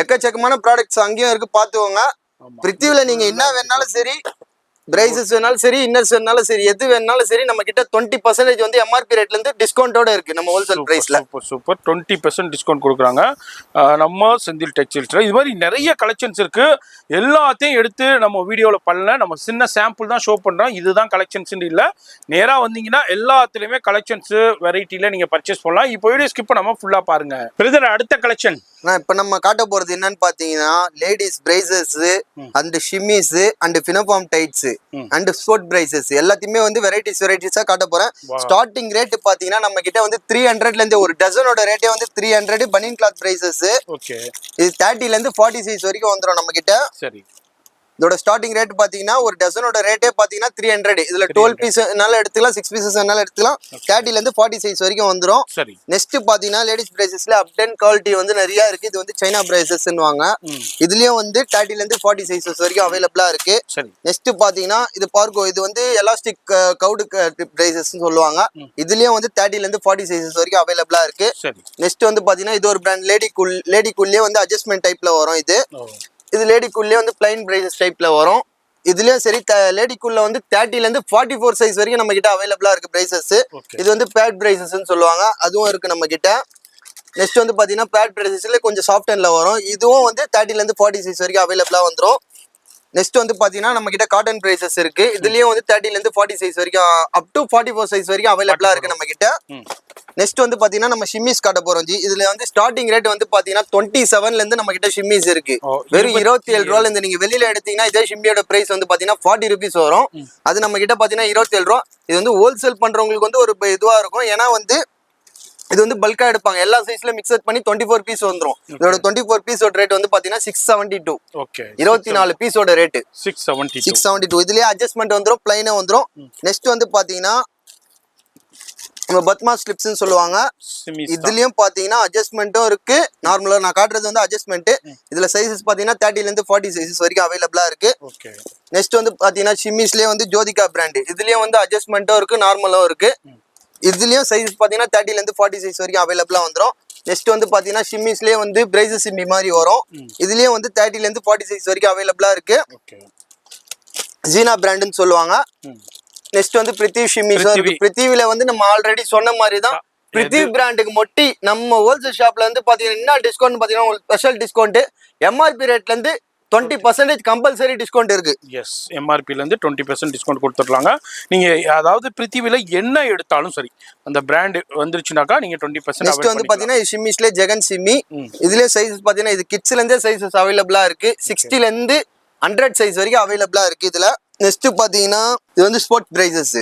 எக்கச்சக்கமான ப்ராடக்ட்ஸ் அங்கேயும் இருக்கு, பாத்துக்கோங்க. பிரித்திவ்ல நீங்க என்ன வேணாலும் சரி, பிரைசஸ் வேணாலும் சரி, இன்னர்ஸ் வேணாலும் சரி, எது வேணாலும் சரி, நம்ம கிட்ட 20% வந்து எம்ஆர்பி ரேட்ல இருந்து டிஸ்கவுண்டோட இருக்கு நம்ம ஹோல்சேல் பிரைஸ்ல. சூப்பர் 20% டிஸ்கவுண்ட் கொடுக்குறாங்க நம்ம செந்தில் டெக்ஸ்டைல்ஸ்ல. இது மாதிரி நிறைய கலெக்ஷன்ஸ் இருக்கு. எல்லாத்தையும் எடுத்து நம்ம வீடியோவில் பண்ணல, நம்ம சின்ன சாம்பிள் தான் ஷோ பண்றோம். இதுதான் கலெக்ஷன்ஸ் இல்ல, நேரா வந்தீங்கன்னா எல்லாத்துலயுமே கலெக்ஷன்ஸ் வெரைட்டில நீங்க பர்ச்சேஸ் பண்ணலாம். இப்போ வீடியோ ஸ்கிப் பண்ணாம ஃபுல்லா பாருங்க. பிரதர், அடுத்த கலெக்ஷன் இப்ப நம்ம காட்ட போறது என்னன்னு பாத்தீங்கன்னா ladies briefs and shimmies and பினோஃபார்ம் டைட்ஸ் அண்ட் ஸ்போர்ட் பிரைசஸ் எல்லாத்தையுமே வந்து வெரைட்டிஸா காட்ட போறேன். ஸ்டார்டிங் ரேட் பாத்தீங்கன்னா நம்ம கிட்ட வந்து 300ல இருந்து, ஒரு டசனோட ரேட்டே வந்து 300 பனியன் கிளாத் பிரைசஸ். இது 30ல இருந்து 40 சைஸ் வரைக்கும் வந்துரும் நம்ம கிட்ட. இதோட ஸ்டார்டிங் ரேட் பாத்தீங்கன்னா ஒரு டசனோட ரேட்டே பாத்தீங்கன்னா 300. இதுல 12 பீஸ் எடுத்துக்கலாம், 6 பீசஸ் எடுத்துக்கலாம். 30 ல இருந்து 40 சைஸ் வரைக்கும் வந்துரும். சரி. நெக்ஸ்ட் பாத்தீங்கன்னா லேடிஸ் பிரேசஸ்ல அப்டன் குவாலிட்டி வந்து நிறைய இருக்கு. இது வந்து சைனா பிரேசஸ்ன்னுவாங்க. இதுலயும் வந்து 30 ல இருந்து 40 சைஸஸ் வரைக்கும் அவைலபிளா இருக்கு. சரி. நெக்ஸ்ட் பாத்தீங்கன்னா இது பார்கோ, இது வந்து எலாஸ்டிக் கவுடு பிரேசஸ் சொல்லுவாங்க. இதுலயும் வந்து 30 ல இருந்து 40 சைஸஸ் வரைக்கும் அவைலபிளா இருக்கு. சரி. நெக்ஸ்ட் வந்து பாத்தீங்கன்னா இது ஒரு பிராண்ட் லேடிக்குள்ளே வந்து அட்ஜஸ்ட்மெண்ட் டைப்ல வரும். இது லேடிக்குள்ளே வந்து பிளைன் பிரேசஸ் டைப்ல வரும். இதுலயும் சரி லேடிக்குள்ள வந்து 30 ல இருந்து 44 சைஸ் வரைக்கும் நம்ம கிட்ட அவைலபிளா இருக்கு பிரைசஸ். இது வந்து பேட் பிரைசஸ்ன்னு சொல்லுவாங்க, அதுவும் இருக்கு நம்ம கிட்ட. நெக்ஸ்ட் வந்து பாத்தீங்கன்னா பேட் பிரைசஸ்ல கொஞ்சம் சாஃப்ட் அண்ட்ல வரும். இதுவும் வந்து 30 ல இருந்து 40 சைஸ் வரைக்கும் அவைலபிளா வந்துரும். நெக்ஸ்ட் வந்து பாத்தீங்கன்னா நம்ம கிட்ட காட்டன் பிரைசஸ் இருக்கு. இதுலயும் வந்து 30 ல இருந்து 40 சைஸ் வரைக்கும் அப் டு 44 சைஸ் வரைக்கும் அவைலபிளா இருக்கு நம்ம கிட்ட. நெக்ஸ்ட் வந்து பாத்தீங்கன்னா நம்ம ஷிம்மிஸ் காட்ட போறோம் ஜி. இதுல வந்து ஸ்டார்டிங் ரேட் வந்து பாத்தீங்கன்னா 27 ல இருந்து நம்ம கிட்ட ஷிம்மிஸ் இருக்கு. வெறும் 27 ரூபாயில இருந்து நீங்க வெளியில எடுத்தீங்கன்னா இதே ஷிம்மியோட பிரைஸ் வந்து பாத்தீங்கன்னா 40 rupees வரும். அது நம்ம கிட்ட பாத்தீங்கன்னா 27 ரூபா. இது வந்து ஹோல்சேல் பண்றவங்களுக்கு வந்து ஒரு இதுவா இருக்கும். ஏன்னா வந்து இது வந்து பல்கா எடுப்பாங்க, எல்லா சைஸ்ல மிக்ஸ் பண்ணி 24 பீஸ் வந்துரும். இதோட 24 பீஸோட ரேட் வந்து பாத்தீங்கன்னா 672. ஓகே, 24 பீஸோட ரேட் 672. இதுலயே அட்ஜஸ்ட்மெண்ட் வந்துரும், பிளைனே வந்துரும். நெக்ஸ்ட் வந்து பாத்தீங்கன்னா நம்ம பத்மா ஸ்லிப்ஸ்னு சொல்லுவாங்க. இதுலயும் பாத்தீங்கன்னா அட்ஜஸ்ட்மெண்ட்டும் இருக்கு, நார்மலா நான் காட்டுறது வந்து அட்ஜஸ்ட்மெண்ட். இதுல சைஸஸ் பாத்தீங்கன்னா 30 ல இருந்து 40 சைஸஸ் வரைக்கும் அவைலபிளா இருக்கு. நெக்ஸ்ட் வந்து பாத்தீங்கன்னா ஷிம்மிஸ்லயே வந்து ஜோதிகா பிராண்ட். இதுலயும் வந்து அட்ஜஸ்ட்மெண்ட்டும் இருக்கு, நார்மலும் இருக்கு. இதுலயும் சைஸ் பாத்தீங்கன்னா 30 ல இருந்து 40 சைஸ் வரைக்கும் அவைலபிளா வந்துரும். நெக்ஸ்ட் வந்து பாத்தீங்கன்னா ஷிம்மிஸ்லயே வந்து பிரைசஸ் ஷிம்மி மாதிரி வரும். இதுலயும் வந்து 30 ல இருந்து 40 சைஸ் வரைக்கும் அவைலபிளா இருக்கு. ஜீனா பிராண்ட்னு சொல்லுவாங்க. நெக்ஸ்ட் வந்து பிரித்திவ் ஷிம்மிஸ் இருக்கு. பிரித்திவில வந்து நம்ம ஆல்ரெடி சொன்ன மாதிரி தான் பிரித்திவ் பிராண்டுக்கு மொட்டி நம்ம ஹோல்சேல் ஷாப்ல வந்து பாத்தீங்கன்னா என்ன டிஸ்கவுண்ட் பாத்தீங்கன்னா உங்களுக்கு ஸ்பெஷல் டிஸ்கவுண்ட் எம்ஆர்பி ரேட்ல இருந்து 20% கம்பல்சரி டிஸ்கவுண்ட் இருக்கு. எஸ், எம்ஆர்பில இருந்து 20% டிஸ்கவுண்ட் கொடுத்துடலாங்க. நீங்க அதாவது பிரித்திவில என்ன எடுத்தாலும் சரி அந்த பிராண்ட் வந்துருச்சுனாக்கா நீங்க 20%. நெக்ஸ்ட் வந்து பாத்தீங்கன்னா ஷிம்மிஸ்ல ஜெகன் ஷிம்மி. இதுல சைஸஸ் பாத்தீங்கன்னா இது கிட்ஸ்ல இருந்தே சைஸஸ் அவைலபிளா இருக்கு. 60 ல இருந்து 100 சைஸ் வரைக்கும் அவைலபிளா இருக்கு இதுல. நெக்ஸ்ட் பாத்தீங்கன்னா இது வந்து ஸ்போர்ட்ஸ் பிரைசஸ்.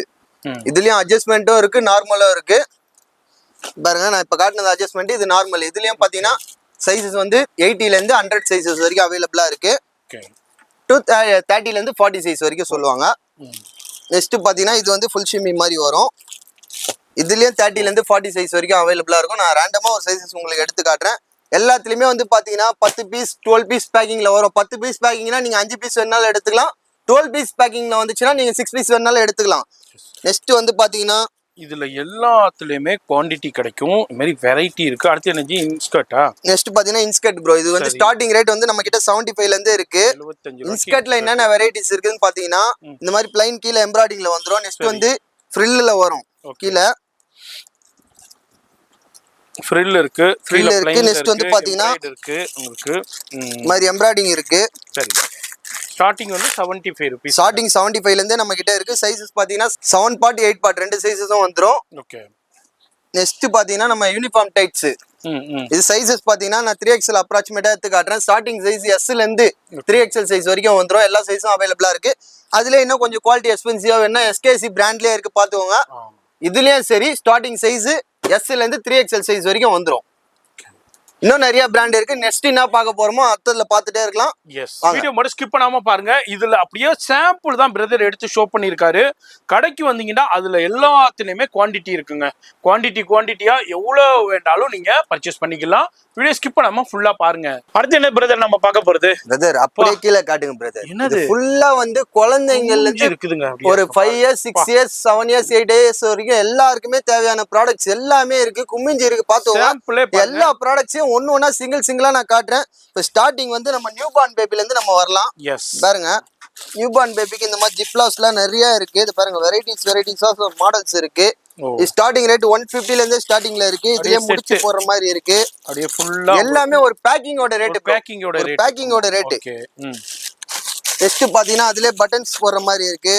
இதுலயும் அட்ஜஸ்ட்மெண்ட்டும் இருக்கு, நார்மலும் இருக்கு. பாருங்க நான் இப்ப காட்டினது அட்ஜஸ்ட்மெண்ட், இது நார்மல். இதுலயும் பாத்தீங்கன்னா சைஸஸ் வந்து 80 ல இருந்து 100 சைஸஸ் வரைக்கும் அவைலபிளா இருக்கு. 30 ல இருந்து 40 சைஸ் வரைக்கும் சொல்லுவாங்க. நெக்ஸ்ட் பாத்தீங்கன்னா இது வந்து ஃபுல் ஷிம்மி மாதிரி வரும். இதுலயும் 30 ல இருந்து 40 சைஸ் வரைக்கும் அவைலபிளா இருக்கும். நான் ரேண்டமா ஒரு சைஸஸ் உங்களுக்கு எடுத்து காட்டுறேன். எல்லாத்துலயுமே வந்து பாத்தீங்கன்னா 10 பீஸ் 12 பீஸ் பேக்கிங்ல வரும். 10 பீஸ் பேக்கிங்னா நீங்க 5 பீஸ் வேணாலும் எடுத்துக்கலாம். 12 பீஸ் பேக்கிங்ல வந்துச்சுன்னா நீங்க 6 பீஸ் வேணாலும் எடுத்துக்கலாம். நெக்ஸ்ட் வந்து பாத்தீங்கன்னா இதுல எல்லாத்துலயுமே குவாண்டிட்டி கிடைக்கும், இந்த மாதிரி வெரைட்டி இருக்கு. அடுத்து எனர்ஜி இன்ஸ்கர்ட்டா. நெக்ஸ்ட் பாத்தீங்கன்னா இன்ஸ்கர்ட் ப்ரோ. இது வந்து ஸ்டார்டிங் ரேட் வந்து நம்ம கிட்ட 75 ல இருந்து இருக்கு. இன்ஸ்கர்ட்ல என்னென்ன வெரைட்டிஸ் இருக்குன்னு பாத்தீங்கன்னா இந்த மாதிரி பிளைன் கீழ எம்ப்ராய்டிங்ல வந்துரும். நெக்ஸ்ட் வந்து ஃப்ரில்ல வரும், கீழ ஃப்ரில் இருக்கு. நெக்ஸ்ட் வந்து பாத்தீங்கன்னா இருக்கு உங்களுக்கு மாதிரி எம்ப்ராய்டிங் இருக்கு. சரி, ஸ்டார்டிங் வந்து 75 ரூபீஸ். ஸ்டார்டிங் 75 ல இருந்து நம்ம கிட்ட இருக்கு. சைஸஸ் பாத்தீங்கன்னா 7 பார்ட் 8 பார்ட் ரெண்டு சைஸஸும் வந்துரும். ஓகே. நெக்ஸ்ட் பாத்தீங்கன்னா நம்ம யூனிஃபார்ம் டைட்ஸ். இது சைஸஸ் பாத்தீங்கன்னா நான் 3XL அப்ராக்சிமேட்டா எடுத்து காட்டுறேன். ஸ்டார்டிங் சைஸ் S ல இருந்து 3XL சைஸ் வரைக்கும் வந்துரும். எல்லா சைஸும் அவைலபிளா இருக்கு. அதுல இன்னும் கொஞ்சம் குவாலிட்டி எக்ஸ்பென்சிவா வேணா SKC பிராண்ட்லயே இருக்கு, பாத்துக்கோங்க. இதுலயும் சரி ஸ்டார்டிங் சைஸ் S ல இருந்து 3XL சைஸ் வரைக்கும் வந்துரும். இன்னும் நிறைய பிராண்ட் இருக்கு. நெக்ஸ்ட் என்ன பார்க்க போறோமோ அடுத்ததுல பார்த்துட்டே இருக்கலாம். எஸ், வீடியோ மட்டும் ஸ்கிப் பண்ணாம பாருங்க. இதுல அப்படியே சாம்பிள் தான் பிரதர் எடுத்து ஷோ பண்ணியிருக்காரு. கடைக்கு வந்தீங்கன்னா அதுல எல்லாத்துலயுமே குவாண்டிட்டி இருக்குங்க. குவாண்டிட்டியா எவ்வளவு வேண்டாலும் நீங்க பர்ச்சேஸ் பண்ணிக்கலாம். வீடியோ ஸ்கிப் பண்ணாம ஃபுல்லா பாருங்க. அடுத்து என்ன பிரதர் நம்ம பார்க்க போறது? பிரதர் அப்படியே கீழே காட்டுங்க பிரதர். என்னது ஃபுல்லா வந்து குழந்தைங்கள்ல இருந்து இருக்குதுங்க. ஒரு 5 இயர்ஸ் 6 இயர்ஸ் 7 இயர்ஸ் 8 இயர்ஸ் வரைக்கும் எல்லாருக்குமே தேவையான ப்ராடக்ட்ஸ் எல்லாமே இருக்கு. குமிஞ்சி இருக்கு, பாத்துக்கோங்க. எல்லா ப்ராடக்ட்ஸையும் ஒண்ணா சிங்கிளா நான் காட்டுறேன். இப்போ ஸ்டார்டிங் வந்து நம்ம நியூ பார்ன் பேபில இருந்து நம்ம வரலாம். பாருங்க நியூ பார்ன் பேபிக்கு இந்த மாதிரி ஜிப்லாஸ்லாம் நிறைய இருக்கு. இது பாருங்க வெரைட்டிஸ் ஆஃப் மாடல்ஸ் இருக்கு. ஸ்டார்டிங் ரேட் 150 ல இருந்து ஸ்டார்டிங்ல இருக்கு. இதுலயே முடிச்சு போற மாதிரி இருக்கு. அப்படியே ஃபுல்லா எல்லாமே ஒரு பேக்கிங்கோட ரேட். பேக்கிங்கோட ரேட். ஓகே. நெக்ஸ்ட் பாத்தீங்கன்னா அதுலயே பட்டன்ஸ் போற மாதிரி இருக்கு.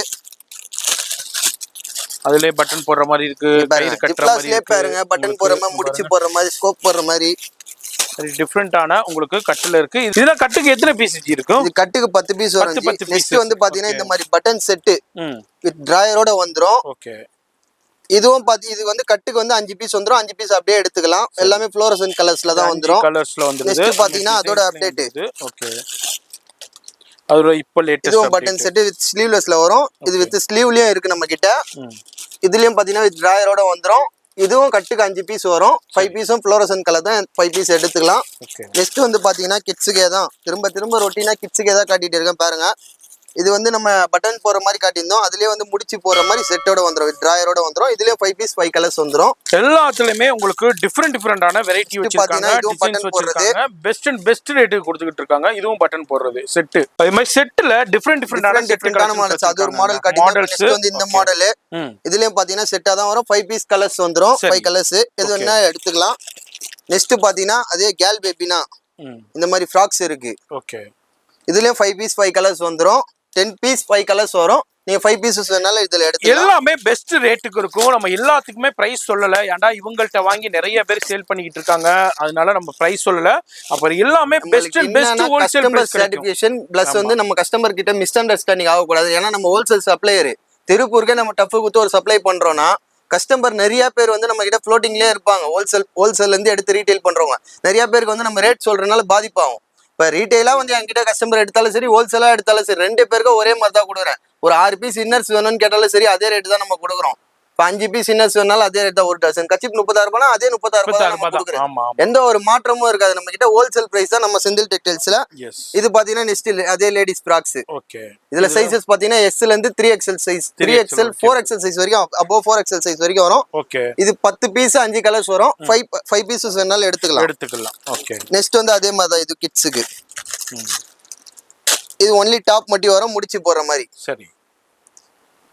அதுலயே பட்டன் போடுற மாதிரி இருக்கு. கயிறு கட்டற மாதிரி இருக்கு. பாருங்க பட்டன் போற மாதிரி, முடிச்சு போற மாதிரி, ஸ்கோப் போற மாதிரி டிஃபரெண்டான உங்களுக்கு கட்டுல இருக்கு. இதுல கட்டுக்கு எத்தனை பீஸ் இருக்கும்? இது கட்டுக்கு 10 பீஸ் வரும். நெக்ஸ்ட் வந்து பாத்தீங்கன்னா இந்த மாதிரி பட்டன் செட் வித் டிராயரோட வந்துரும். ஓகே. இதுவும் இது வந்து கட்டுக்கு வந்து 5 பீஸ் வந்துரும். 5 பீஸ் அப்படியே எடுத்துக்கலாம். எல்லாமே ஃப்ளோரசன்ட் கலர்ஸ்ல தான் வந்துரும். கலர்ஸ்ல வந்துருது. நெக்ஸ்ட் பாத்தீங்கன்னா அதோட அப்டேட். ஓகே. அதோட இப்போ லேட்டஸ்ட் இதுவும் பட்டன் செட் வித் ஸ்லீவ்லெஸ்ல வரும். இது வித் ஸ்லீவ்லயும் இருக்கு நம்ம கிட்ட. இதுலயும் பாத்தீங்கன்னா வித் டிராயரோட வந்துரும். இதுவும் கட்டுக்கு 5 பீஸ் வரும். 5 பீஸும் ஃப்ளோரசன் கலர் தான். 5 பீஸ் எடுத்துக்கலாம். நெக்ஸ்ட் வந்து பாத்தீங்கன்னா கிட்ஸுக்கே தான் திரும்ப ரொட்டீனா கிட்ஸுக்கே தான் காட்டிட்டு இருக்கேன் பாருங்க. இது வந்து நம்ம பட்டன் போற மாதிரி காட்டியிருந்தோம். அதுலயே வந்து முடிச்சு போற மாதிரி செட்டோட வந்துரும், டிராயரோட வந்துரும். இதுலயே 5 பீஸ் 5 கலர்ஸ் வந்துரும். எல்லாத்துலயுமே உங்களுக்கு டிஃபரெண்டான வெரைட்டி வச்சிருக்காங்க. இதுவும் பட்டன் போடுறது பெஸ்ட் அண்ட் பெஸ்ட் ரேட்டுக்கு கொடுத்துட்டு இருக்காங்க. இதுவும் பட்டன் போடுறது செட். அதே மாதிரி செட்ல டிஃபரெண்டான மாடல்ஸ். அது ஒரு மாடல் காட்டியிருந்தோம். நெக்ஸ்ட் வந்து இந்த மாடல். இதுலயும் பாத்தீங்கன்னா செட்டா தான் வரும். 5 பீஸ் கலர்ஸ் வந்துரும். 5 கலர்ஸ் எது வேணா எடுத்துக்கலாம். நெக்ஸ்ட் பாத்தீங்கன்னா அதே கேர்ள் பேபினா இந்த மாதிரி ஃப்ராக்ஸ் இருக்கு. ஓகே. இதுலயும் 5 பீஸ் 5 கலர்ஸ் வந்துரும். 10 பீஸ் 5 கலர்ஸ் வரும். நீங்க 5 பீசஸ் வேணாலும் இதுல எடுத்துக்கலாம். எல்லாமே பெஸ்ட் ரேட்டுக்கு இருக்கும். நம்ம எல்லாத்துக்குமே பிரைஸ் சொல்லல. ஏன்டா இவங்கள்ட்ட வாங்கி நிறைய பேர் சேல் பண்ணிட்டு இருக்காங்க. அதனால நம்ம பிரைஸ் சொல்லல. அப்புறம் எல்லாமே best wholesale price certification plus வந்து நம்ம கஸ்டமர் கிட்ட மிஸ் அண்டர்ஸ்டாண்டிங் ஆக கூடாது. ஏன்னா நம்ம ஹோல்சேல் சப்ளையர். திருப்பூருக்கே நம்ம டஃப் குத்து ஒரு சப்ளை பண்றோம்னா கஸ்டமர் நிறைய பேர் வந்து நம்ம கிட்ட ஃப்ளோட்டிங்லயே இருப்பாங்க. ஹோல்சேல்ல இருந்து எடுத்து ரீட்டைல் பண்றவங்க நிறைய பேருக்கு வந்து நம்ம ரேட் சொல்றதுனால பாதிப்பாகும். இப்போ ரீட்டைலாக வந்து என்கிட்ட கஸ்டமர் எடுத்தாலும் சரி, ஹோல்சேலாக எடுத்தாலும் சரி, 2 பேருக்கும் ஒரே மாதிரி தான் கொடுக்குறேன். ஒரு 6 பீஸ் இன்னர்ஸ் வேணும்னு கேட்டாலும் சரி அதே ரேட்டு தான் நம்ம கொடுக்குறோம். இப்போ 5 பீஸ் இன்னர்ஸ் வேணாலும் அதே ரேட் தான். ஒரு டசன் கச்சிப் 30,000 ரூபாய், அதே 30,000 ரூபாய் கொடுக்குறேன். எந்த ஒரு மாற்றமும் இருக்காது. நம்ம கிட்ட ஹோல்சேல் பிரைஸ் தான் நம்ம செந்தில் டெக்டைல்ஸ்ல. இது பாத்தீங்கன்னா நெக்ஸ்ட் அதே லேடிஸ் ஃப்ராக்ஸ். இதுல சைஸஸ் பாத்தீங்கன்னா எஸ்ல இருந்து 3XL size, 3XL 4XL size வரைக்கும், above 4XL சைஸ் வரைக்கும் வரும். இது 10 பீஸ் 5 கலர்ஸ் வரும். 5 பீசஸ் வேணாலும் எடுத்துக்கலாம். நெக்ஸ்ட் வந்து அதே மாதிரி தான் இது கிட்ஸுக்கு. இது ஒன்லி டாப் மட்டும் வரும், முடிச்சு போற மாதிரி. சரி.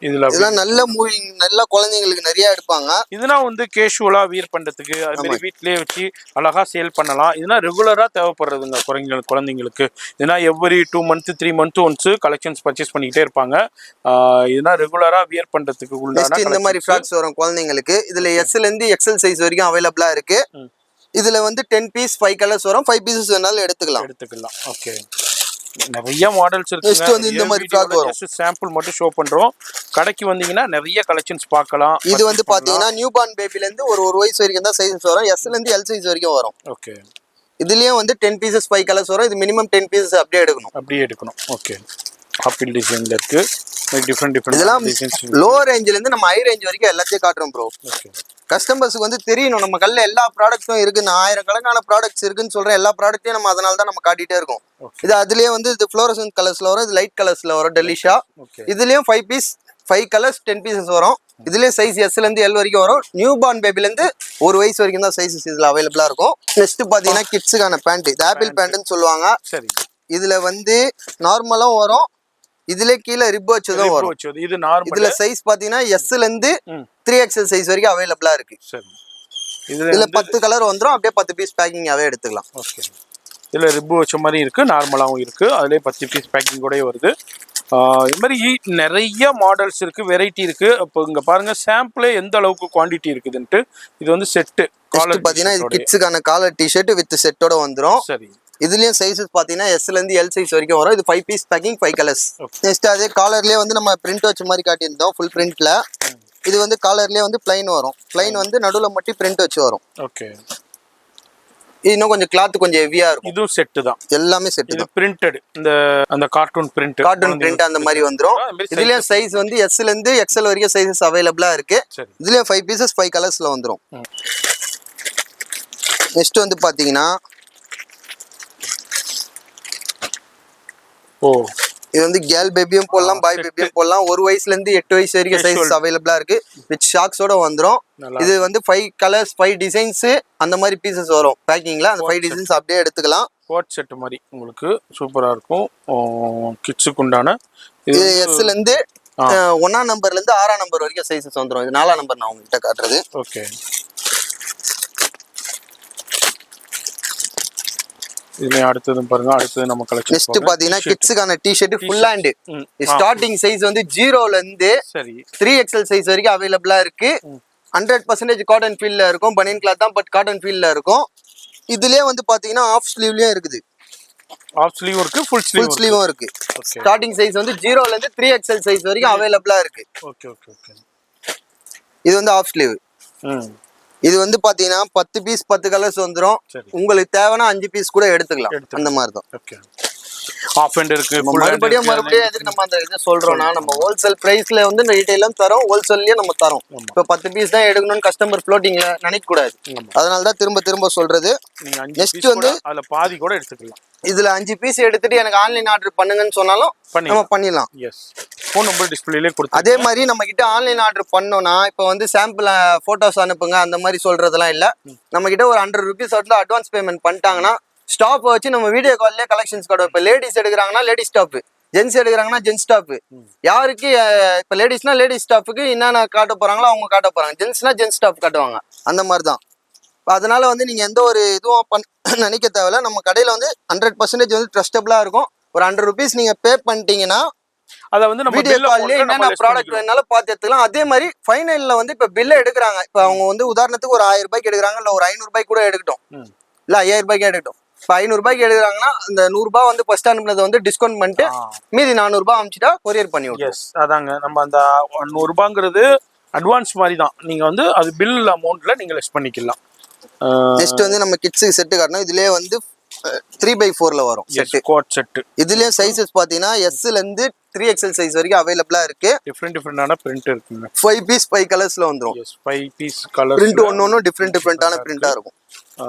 இதெல்லாம் நல்ல மூவிங், நல்ல குழந்தைங்களுக்கு நிறைய எடுப்பாங்க. இதெல்லாம் வந்து கேஷுவலா வியர் பண்றதுக்கு, அது மாதிரி வீட்லயே வச்சு அழகா சேல் பண்ணலாம். இதெல்லாம் ரெகுலரா தேவைப்படுறதுங்க குழந்தைங்களுக்கு. இதனா every 2 month 3 month once collections purchase பண்ணிக்கிட்டே இருப்பாங்க. இதனா ரெகுலரா வியர் பண்றதுக்கு உள்ளான இந்த மாதிரி ஃப்ராக்ஸ் வரும் குழந்தைங்களுக்கு. இதுல எஸ்ல இருந்து XL சைஸ் வரைக்கும் அவைலபிளா இருக்கு. இதுல வந்து 10 பீஸ் 5 கலர்ஸ் வரும். 5 பீசஸ் வேணாலும் எடுத்துக்கலாம். ஓகே. நிறைய மாடல்ஸ் இருக்கு. நெக்ஸ்ட் வந்து இந்த மாதிரி ஃப்ராக் வரும். ஜஸ்ட் சாம்பிள் மட்டும் ஷோ பண்றோம். கடைக்கு வந்தீங்கன்னா நிறைய கலெக்ஷன்ஸ் பார்க்கலாம். இது வந்து பாத்தீங்கன்னா நியூ பார்ன் பேபில இருந்து ஒரு வயசு வரைக்கும் தான் சைஸஸ் வரும். எஸ்ல இருந்து L சைஸ் வரைக்கும் வரும். ஓகே. இதுலயே வந்து 10 பீசஸ் 5 கலர்ஸ் வரும். இது மினிமம் 10 பீசஸ் அப்படியே எடுக்கணும். ஓகே. ஆப்பிள் டிசைன்ல இருக்கு. டிஃபரெண்ட் இதெல்லாம் லோ ரேஞ்சில இருந்து நம்ம ஹை ரேஞ்ச் வரைக்கும் எல்லாத்தையும் காட்டுறோம் ப்ரோ. கஸ்டமர்ஸ்க்கு வந்து தெரியணும் நம்ம கல்ல எல்லா ப்ராடக்ட்ஸும் இருக்கு. 1000 கணக்கான ப்ராடக்ட்ஸ் இருக்குன்னு சொல்றேன். எல்லா ப்ராடக்ட்டையும் நம்ம அதனால தான் நம்ம காட்டிட்டே இருக்கோம். இது அதுலயே வந்து இது ஃப்ளோரசன்ட் கலர்ஸ்ல வரும். இது லைட் கலர்ஸ்ல வரும் டெலிஷா. இதுலயும் 5 பீஸ் 5 கலர்ஸ் 10 பீசஸ் வரும். இதுலயே சைஸ் எஸ்ல இருந்து L வரைக்கும் வரும். நியூ பார்ன் பேபில இருந்து ஒரு வயசு வரைக்கும் தான் சைஸஸ் இதுல அவைலபிளா இருக்கும். நெக்ஸ்ட் பாத்தீங்கன்னா கிட்ஸுக்கான பேண்ட். இது ஆப்பிள் பேண்ட்னு சொல்லுவாங்க. சரி. இதுல வந்து நார்மலும் வரும். இதுல கீழே ரிப் வச்சதும் வரும். இது நார்மல். இதுல சைஸ் பாத்தீங்கன்னா எஸ்ல இருந்து 3XL சைஸ் வரைக்கும் அவைலபிளா இருக்கு. சரி. இதுல 10 கலர் வந்துரும். அப்படியே 10 பீஸ் பேக்கிங்காவே எடுத்துக்கலாம். ஓகே. இதுல ரிப் வச்ச மாதிரி இருக்கு, நார்மலாவும் இருக்கு. அதுலயே 10 பீஸ் பேக்கிங் கூட வருது. இது மாதிரி நிறைய மாடல்ஸ் இருக்கு, வெரைட்டி இருக்கு. இப்போ இங்க பாருங்க சாம்பிளே எந்த அளவுக்கு குவாண்டிட்டி இருக்குதுன்ட்டு. இது வந்து செட்டு பாத்தீங்கன்னா இது கிட்ஸுக்கான காலர் டிஷர்ட் வித் செட்டோட வந்துரும். சரி. இதுலயும் சைஸஸ் பாத்தீங்கன்னா எஸ்ல இருந்து L சைஸ் வரைக்கும் வரும். இது 5 பீஸ் பேக்கிங் 5 கலர்ஸ். நெக்ஸ்ட் அதே காலர்லயே வந்து நம்ம பிரிண்ட் வச்ச மாதிரி காட்டியிருந்தோம் ஃபுல் பிரிண்ட்ல. இது வந்து காலர்லயே வந்து பிளைன் வரும். பிளைன் வந்து நடுவுல மட்டும் பிரிண்ட் வச்சு வரும். ஓகே. இன்னும் கொஞ்சம் கிளாத் கொஞ்சம் ஹெவியா இருக்கும். இதுவும் செட் தான். எல்லாமே செட் தான். பிரிண்டட் அந்த கார்ட்டூன் பிரிண்ட் அந்த மாதிரி வந்துரும். இதுலயும் சைஸ் வந்து எஸ்ல இருந்து XL வரைக்கும் சைஸஸ் அவைலபிளா இருக்கு. இதுலயும் 5 பீசஸ் 5 கலர்ஸ்ல வந்துரும். நெக்ஸ்ட் வந்து பாத்தீங்கன்னா இது வந்து கேர்ள் பேபியும் போடலாம், பாய் பேபியும் போடலாம். 1 வயசுல இருந்து 8 வயசு வரைக்கும் சைஸ் அவைலபிளா இருக்கு. வித் ஷாக்ஸோட வந்துரும். இது வந்து 5 கலர்ஸ் 5 டிசைன்ஸ் அந்த மாதிரி பீசஸ் வரும் பேக்கிங்ல. அந்த 5 டிசைன்ஸ் அப்படியே எடுத்துக்கலாம். கோட் செட் மாதிரி உங்களுக்கு சூப்பரா இருக்கும். கிட்ஸுக்கு உண்டான இது எஸ்ல இருந்து 1ஆம் நம்பர்ல இருந்து 6ஆம் நம்பர் வரைக்கும் சைஸஸ் வந்துரும். இது 4ஆம் நம்பர் நான் உங்ககிட்ட காட்டுறது. ஓகே. இதுல அடுத்ததும் பாருங்க. அடுத்தது நம்ம கலெக்ஷன். நெக்ஸ்ட் பாத்தீங்கன்னா கிட்ஸுக்கான T-shirt full hand. Starting size வந்து 0ல இருந்து 3XL சைஸ் வரைக்கும் அவைலபிளா இருக்கு. 100% காட்டன் ஃபீல்ல இருக்கும். பனியன் கிளாத் தான், பட் காட்டன் ஃபீல்ல இருக்கும். இதுலயே வந்து பாத்தீங்கன்னா ஆஃப் ஸ்லீவ்லயும் இருக்குது. ஆஃப் ஸ்லீவ் இருக்கு, ஃபுல் ஸ்லீவும் இருக்கு. ஸ்டார்டிங் சைஸ் வந்து 0ல இருந்து 3XL சைஸ் வரைக்கும் அவைலபிளா இருக்கு. Okay okay okay. இது வந்து ஆஃப் ஸ்லீவ். இது வந்து பாத்தீங்கன்னா 10 பீஸ் 10 கலர்ஸ் வந்துரும். உங்களுக்கு தேவைன்னா 5 பீஸ் கூட எடுத்துக்கலாம். அந்த மாதிரி தான். ஓகே. ஆஃப் ஹேண்ட் இருக்கு, நம்ம full hand மறுபடியும் இருக்கு. மறுபடியும் எதுக்கு நம்ம அந்த இது சொல்றோம்னா, நம்ம ஹோல்சேல் பிரைஸ்ல வந்து ரீட்டைலும் தரோம், ஹோல்சேல்லயும் நம்ம தரோம். இப்போ 10 பீஸ் தான் எடுக்கணும்னு கஸ்டமர் ஃப்ளோட்டிங்ல நினைக்க கூடாது. அதனால தான் திரும்ப திரும்ப சொல்றது. நீங்க 5 நெக்ஸ்ட் பீஸ் வந்து கூட அதுல பாதி கூட எடுத்துக்கலாம். இதுல 5 பீஸ் எடுத்துட்டு எனக்கு ஆன்லைன் ஆர்டர் பண்ணுங்கன்னு சொன்னாலும் நம்ம பண்ணிடலாம். எஸ், ஃபோன் நம்பர் டிஸ்பிளேலே கொடுத்து. அதே மாதிரி நம்ம கிட்ட ஆன்லைன் ஆர்டர் பண்ணோம்னா, இப்போ வந்து சாம்பிள் போட்டோஸ் அனுப்புங்க அந்த மாதிரி சொல்றதெல்லாம் இல்ல. நம்ம கிட்ட ஒரு 100 ருபீஸ் வந்து அட்வான்ஸ் பேமெண்ட் பண்ணிட்டாங்கன்னா ஸ்டாப் வச்சு நம்ம வீடியோ கால்லே கலெக்ஷன்ஸ் காட்டுவோம். இப்போ லேடிஸ் எடுக்கிறாங்கன்னா லேடிஸ் ஸ்டாப், ஜென்ஸ் எடுக்கிறாங்கன்னா ஜென்ஸ் ஸ்டாப். யாருக்கு இப்போ லேடிஸ்னா லேடிஸ் ஸ்டாப்புக்கு என்னென்ன காட்ட போறாங்களோ அவங்க காட்ட போறாங்க, ஜென்ஸ்னா ஜென்ஸ் ஸ்டாப் காட்டுவாங்க. அந்த மாதிரி தான். அதனால வந்து நீங்க எந்த ஒரு இதுவும் நினைக்க தேவையில்ல. நம்ம கடையில வந்து 100% வந்து ட்ரஸ்டபிளா இருக்கும். ஒரு 100 ருபீஸ் நீங்க பே பண்ணிட்டீங்கன்னா அத வந்து நம்ம வீடியோ கால்லே என்னென்ன ப்ராடக்ட் வேணாலும் பார்த்து எடுத்துக்கலாம். அதே மாதிரி ஃபைனல்ல வந்து இப்போ பில்ல எடுக்கிறாங்க. இப்போ அவங்க வந்து உதாரணத்துக்கு ஒரு 1000 ரூபாய்க்கு எடுக்கிறாங்க, இல்ல ஒரு 500 ரூபாய்க்கு கூட எடுக்கட்டும், இல்ல 5000 ரூபாய்க்கு எடுக்கட்டும். இப்போ 500 ரூபாய்க்கு எடுக்கிறாங்கன்னா அந்த 100 ரூபாய் வந்து ஃபர்ஸ்ட் அனுப்புனதை வந்து டிஸ்கவுண்ட் பண்ணிட்டு மீதி 400 ரூபாய் அனுப்பிச்சிட்டா கொரியர் பண்ணி விடுவோம். எஸ், அதாங்க நம்ம அந்த 100 ரூபாங்கிறது அட்வான்ஸ் மாதிரி தான். நீங்க வந்து அது பில் அமௌண்ட்ல நீங்க லெஸ் பண்ணிக்கலாம். நெக்ஸ்ட் வந்து நம்ம கிட்ஸுக்கு செட்டு காட்டணும். இதுலயே வந்து 3x4ல வரும் செட், கோட் செட். இதுலயே சைஸஸ் பாத்தீங்கன்னா S ல இருந்து 3XL சைஸ் வரைக்கும் அவைலபிளா இருக்கு. டிஃபரெண்டான பிரிண்ட் இருக்குங்க. 5 பீஸ் 5 கலர்ஸ்ல வந்துரும். எஸ், 5 பீஸ் கலர் பிரிண்ட் ஒன்னொன்னு டிஃபரெண்டான பிரிண்டா இருக்கும்.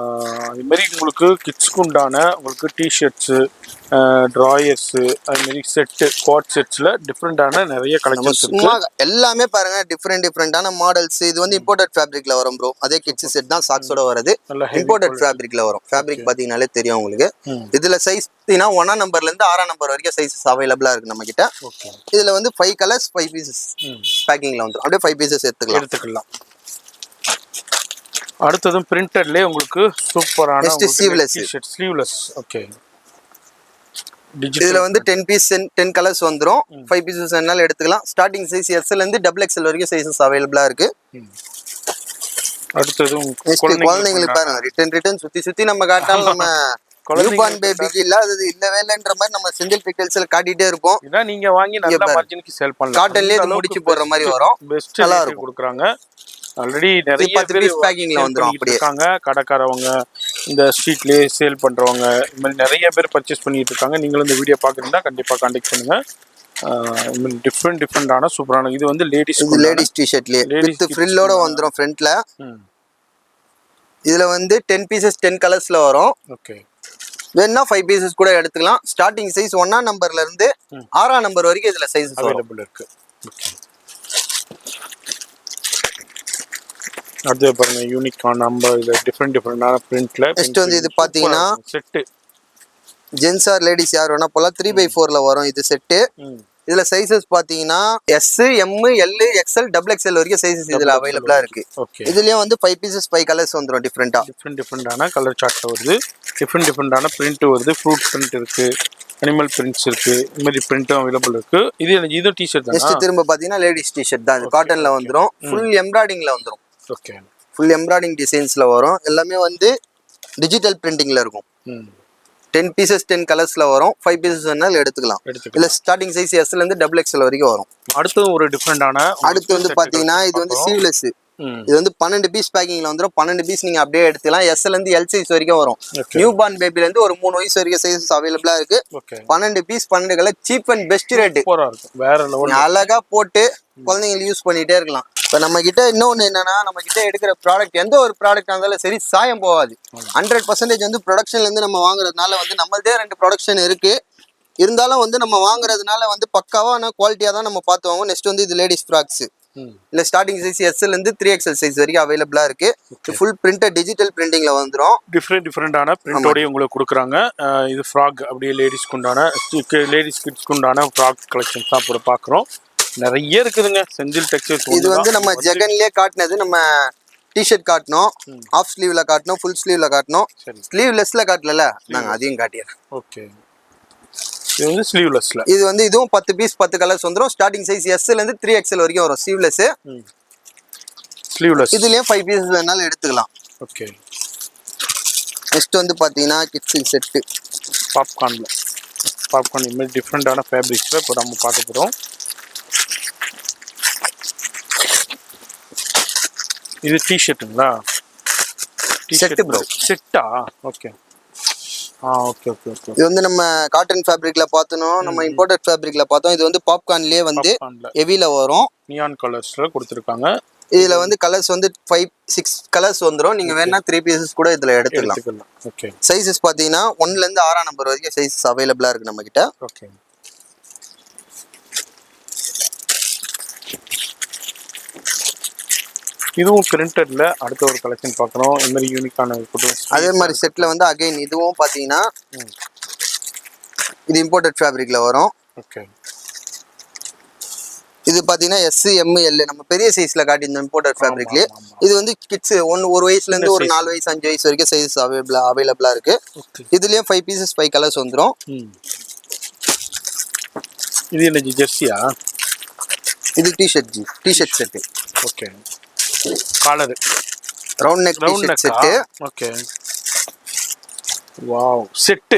அது மாதிரி உங்களுக்கு கிட்ஸ்க்கு உண்டான உங்களுக்கு டிஷர்ட்ஸு, ட்ராயர்ஸு, அது மாதிரி செட்டு கோட் செட்ஸ்ல டிஃப்ரெண்டான நிறைய கலெக்ஷன்ஸ் சும்மா எல்லாமே பாருங்க, டிஃப்ரெண்டான மாடல்ஸ். இது வந்து இம்போர்ட்டட் ஃபேப்ரிக்ல வரும் ப்ரோ. அதே கிட்ஸ் செட் தான் சாக்ஸோட வருது, இம்போர்ட்டட் ஃபேப்ரிக்ல வரும். ஃபேப்ரிக் பாத்தீங்கன்னாலே தெரியும் உங்களுக்கு. இதுல சைஸ் பாத்தீங்கன்னா 1ஆம் நம்பர்ல இருந்து 6ஆம் நம்பர் வரைக்கும் சைஸஸ் அவைலபிளா இருக்கு நம்ம கிட்ட. இதுல வந்து 5 கலர்ஸ் 5 பீசஸ் பேக்கிங்ல வந்துரும். அப்படியே 5 பீசஸ் எடுத்துக்கலாம். அடுத்ததும் பிரிண்டட்லயே உங்களுக்கு சூப்பரான ஸ்லீவ்லெஸ். ஓகே, இதுல வந்து 10 பீஸ் 10 கலர்ஸ் வந்துரும். 5 பீசஸ் வேணாலும் எடுத்துக்கலாம். ஸ்டார்டிங் சைஸ் S ல இருந்து XXL வரைக்கும் சைஸஸ் அவைலபிளா இருக்கு. அடுத்தது குழந்தைங்களுக்கு பாருங்க, ரிட்டன் சுத்தி நம்ம காட்டாலும் நம்ம நியூபார்ன் பேபிக்கு இல்லாதது இல்லவே இல்லன்ற மாதிரி நம்ம செந்தில் பிக்சல்ஸ்ல காட்டிட்டே இருப்போம். இதான் நீங்க வாங்கி நல்ல மார்ஜினுக்கு சேல் பண்ணலாம். காட்டன்லயே இது முடிச்சு போடுற மாதிரி வரும். பெஸ்ட் நல்லா இருக்கும் கொடுக்குறாங்க. ஆல்ரெடி நிறைய 10 பீஸ் பேக்கிங்ல வந்துரும். அப்படியே இருக்காங்க கடைக்காரவங்க, இந்த ஸ்ட்ரீட்லயே சேல் பண்றவங்க, இந்த மாதிரி நிறைய பேர் பர்ச்சேஸ் பண்ணிட்டு இருக்காங்க. நீங்களும் இந்த வீடியோ பாக்குறீங்கன்னா கண்டிப்பா கான்டாக்ட் பண்ணுங்க. டிஃப்ரெண்டான சூப்பரான இது வந்து லேடிஸ் டிஷர்ட்லயே வித் ஃப்ரில்லோட வந்துரும் ஃப்ரண்ட்ல. இதுல வந்து 10 பீசஸ் 10 கலர்ஸ்ல வரும். ஓகே, வேணா 5 பீசஸ் கூட எடுத்துக்கலாம். ஸ்டார்டிங் சைஸ் 1ஆம் நம்பர்ல இருந்து 6ஆம் நம்பர் வரைக்கும் இதுல சைஸ் அவைலபிள் இருக்கு. அது பாருங்க, யூனிக்கான நம்ம இதுல டிஃபரெண்டான பிரிண்ட்ல. நெக்ஸ்ட் வந்து இது பாத்தீங்கன்னா செட் ஜென்ஸ் ஆர் லேடிஸ் யார் வேணா போல 3x4ல வரும் இது செட்டு. இதுல சைஸஸ் பாத்தீங்கன்னா S, M, L, XL, XXL வரைக்கும் சைஸஸ் இதுல அவைலபிளா இருக்கு. இதுலயும் வந்து 5 பீசஸ் 5 கலர்ஸ் வந்துரும். டிஃபரெண்டான கலர் சார்ட் வருது, டிஃபரெண்டான பிரிண்ட் வருது. ஃப்ரூட் பிரிண்ட் இருக்கு, அனிமல் பிரிண்ட்ஸ் இருக்கு, இந்த மாதிரி பிரிண்ட்டும் அவைலபிள் இருக்கு. இது டி-ஷர்ட் தான். நெக்ஸ்ட் திரும்ப பாத்தீங்கன்னா லேடிஸ் டி-ஷர்ட் தான். காட்டன்ல வந்துரும். ஃபுல் எம்ப்ராய்டிங்ல வந்துரும். ஓகே, ஃபுல் எம்ப்ராய்டிங் டிசைன்ஸ்ல வரும். எல்லாமே வந்து டிஜிட்டல் பிரிண்டிங்ல இருக்கும். 10 பீசஸ் 10 கலர்ஸ்ல வரும். 5 பீசஸ் வேணாலும் எடுத்துக்கலாம். இல்ல ஸ்டார்டிங் சைஸ் S ல இருந்து XXL வரைக்கும் வரும். அடுத்து ஒரு டிஃபரெண்டான அடுத்து வந்து பாத்தீங்கன்னா இது வந்து ஸ்லீவ்லெஸ். இது வந்து 12 பீஸ் பேக்கிங்ல வந்துரும். 12 பீஸ் நீங்க அப்படியே எடுத்துக்கலாம். S ல இருந்து L சைஸ் வரைக்கும் வரும். நியூ பார்ன் பேபில இருந்து ஒரு 3 வயசு வரைக்கும் சைஸஸ் அவைலபிளா இருக்கு. 12 piece 12 colour cheap and best rate. வேற லெவல், அழகா போட்டு குழந்தைங்க யூஸ் பண்ணிட்டே இருக்கலாம். இப்போ நம்ம கிட்ட இன்னொன்று என்னன்னா, நம்ம கிட்ட எடுக்கிற ப்ராடக்ட் எந்த ஒரு ப்ராடக்ட் இருந்தாலும் சரி சாயம் போகாது. 100% வந்து ப்ரொடக்ஷன்ல இருந்து நம்ம வாங்குறதுனால வந்து நம்மள்தே 2 ப்ரொடக்ஷன் இருக்கு. இருந்தாலும் வந்து நம்ம வாங்குறதுனால வந்து பக்காவான குவாலிட்டியா தான் நம்ம பார்த்து வாங்குவோம். நெக்ஸ்ட் வந்து இது லேடிஸ் ஃப்ராக்ஸ். இல்ல ஸ்டார்டிங் சைஸ் S ல இருந்து 3XL சைஸ் வரைக்கும் அவைலபிளா இருக்கு. ஃபுல் பிரிண்டட் டிஜிட்டல் பிரிண்டிங்ல வந்துரும். டிஃபரெண்டான பிரிண்டோடய உங்களுக்கு கொடுக்குறாங்க. இது ஃப்ராக் அப்படியே லேடிஸ்க்கு உண்டான லேடிஸ் கிட்ஸ்க்கு உண்டான ஃப்ராக் கலெக்ஷன்ஸ் தான் இப்போ பார்க்குறோம். நிறைய இருக்குதுங்க செந்தில் டெக்ஸ்டைல்ஸ். இது வந்து நம்ம ஜெகன்லயே காட்டினது. நம்ம டி-ஷர்ட் காட்டணும், ஆஃப் ஸ்லீவ்ல காட்டணும், ஃபுல் ஸ்லீவ்ல காட்டணும். ஸ்லீவ்லெஸ்ல காட்டல, நாங்க அதையும் காட்டிடுறோம். ஓகே, இது வந்து ஸ்லீவ்லெஸ்ல. இது வந்து இதுவும் 10 பீஸ் 10 கலர்ஸ் வந்துரும். ஸ்டார்டிங் சைஸ் S ல இருந்து 3XL வரைக்கும் வரும். ஸ்லீவ்லெஸ். இதுலயும் 5 பீசஸ் வேணாலும் எடுத்துக்கலாம். ஓகே, நெக்ஸ்ட் வந்து பாத்தீங்கன்னா கிட்ஸ் செட் பாப்கார்ன் இந்த மாதிரி டிஃபரெண்டான ஃபேப்ரிக்ஸ்ல இப்போ நம்ம பார்க்க போறோம். இது டி-ஷர்ட்டுங்களா? Set bro. செட்டா? Okay, okay okay okay. இது வந்து நம்ம காட்டன் ஃபேப்ரிக்ல பார்த்தோம், நம்ம இம்போர்ட்டட் ஃபேப்ரிக்ல பார்த்தோம். இது வந்து பாப்கார்ன்லயே வந்து ஹெவில வரும். நியான் கலர்ஸ்ல கொடுத்துருக்காங்க. இதுல வந்து கலர்ஸ் வந்து 5-6 கலர்ஸ் வந்துரும். நீங்க வேணா 3 பீசஸ் கூட இதுல எடுத்துக்கலாம். ஓகே. சைஸஸ் பாத்தீங்கன்னா 1ல இருந்து 6ஆம் நம்பர் வரைக்கும் சைஸஸ் அவைலபிளா இருக்கு நம்ம கிட்ட. ஓகே. இதுவும் பிரிண்டட்ல அடுத்த ஒரு கலெக்ஷன் பார்க்குறோம். இந்த மாதிரி யூனிக்கான அதே மாதிரி செட்ல வந்து அகைன் இதுவும் பாத்தீங்கன்னா இது இம்போர்ட்டட் ஃபேப்ரிக்ல வரும். ஓகே. இது பாத்தீங்கன்னா S M L நம்ம பெரிய சைஸ்ல காட்டி இந்த இம்போர்ட்டட் ஃபேப்ரிக்லயே இது வந்து கிட்ஸ் ஒரு வயசுல இருந்து ஒரு 4 வயசு 5 வயசு வரைக்கும் சைஸ் அவைலபிளா இருக்கு. இதுலயும் 5 பீசஸ் 5 கலர்ஸ் வந்துரும். இது என்ன ஜெர்சியா? இது T-shirt set. Okay. Collar round neck T-shirt set. Okay. Wow set.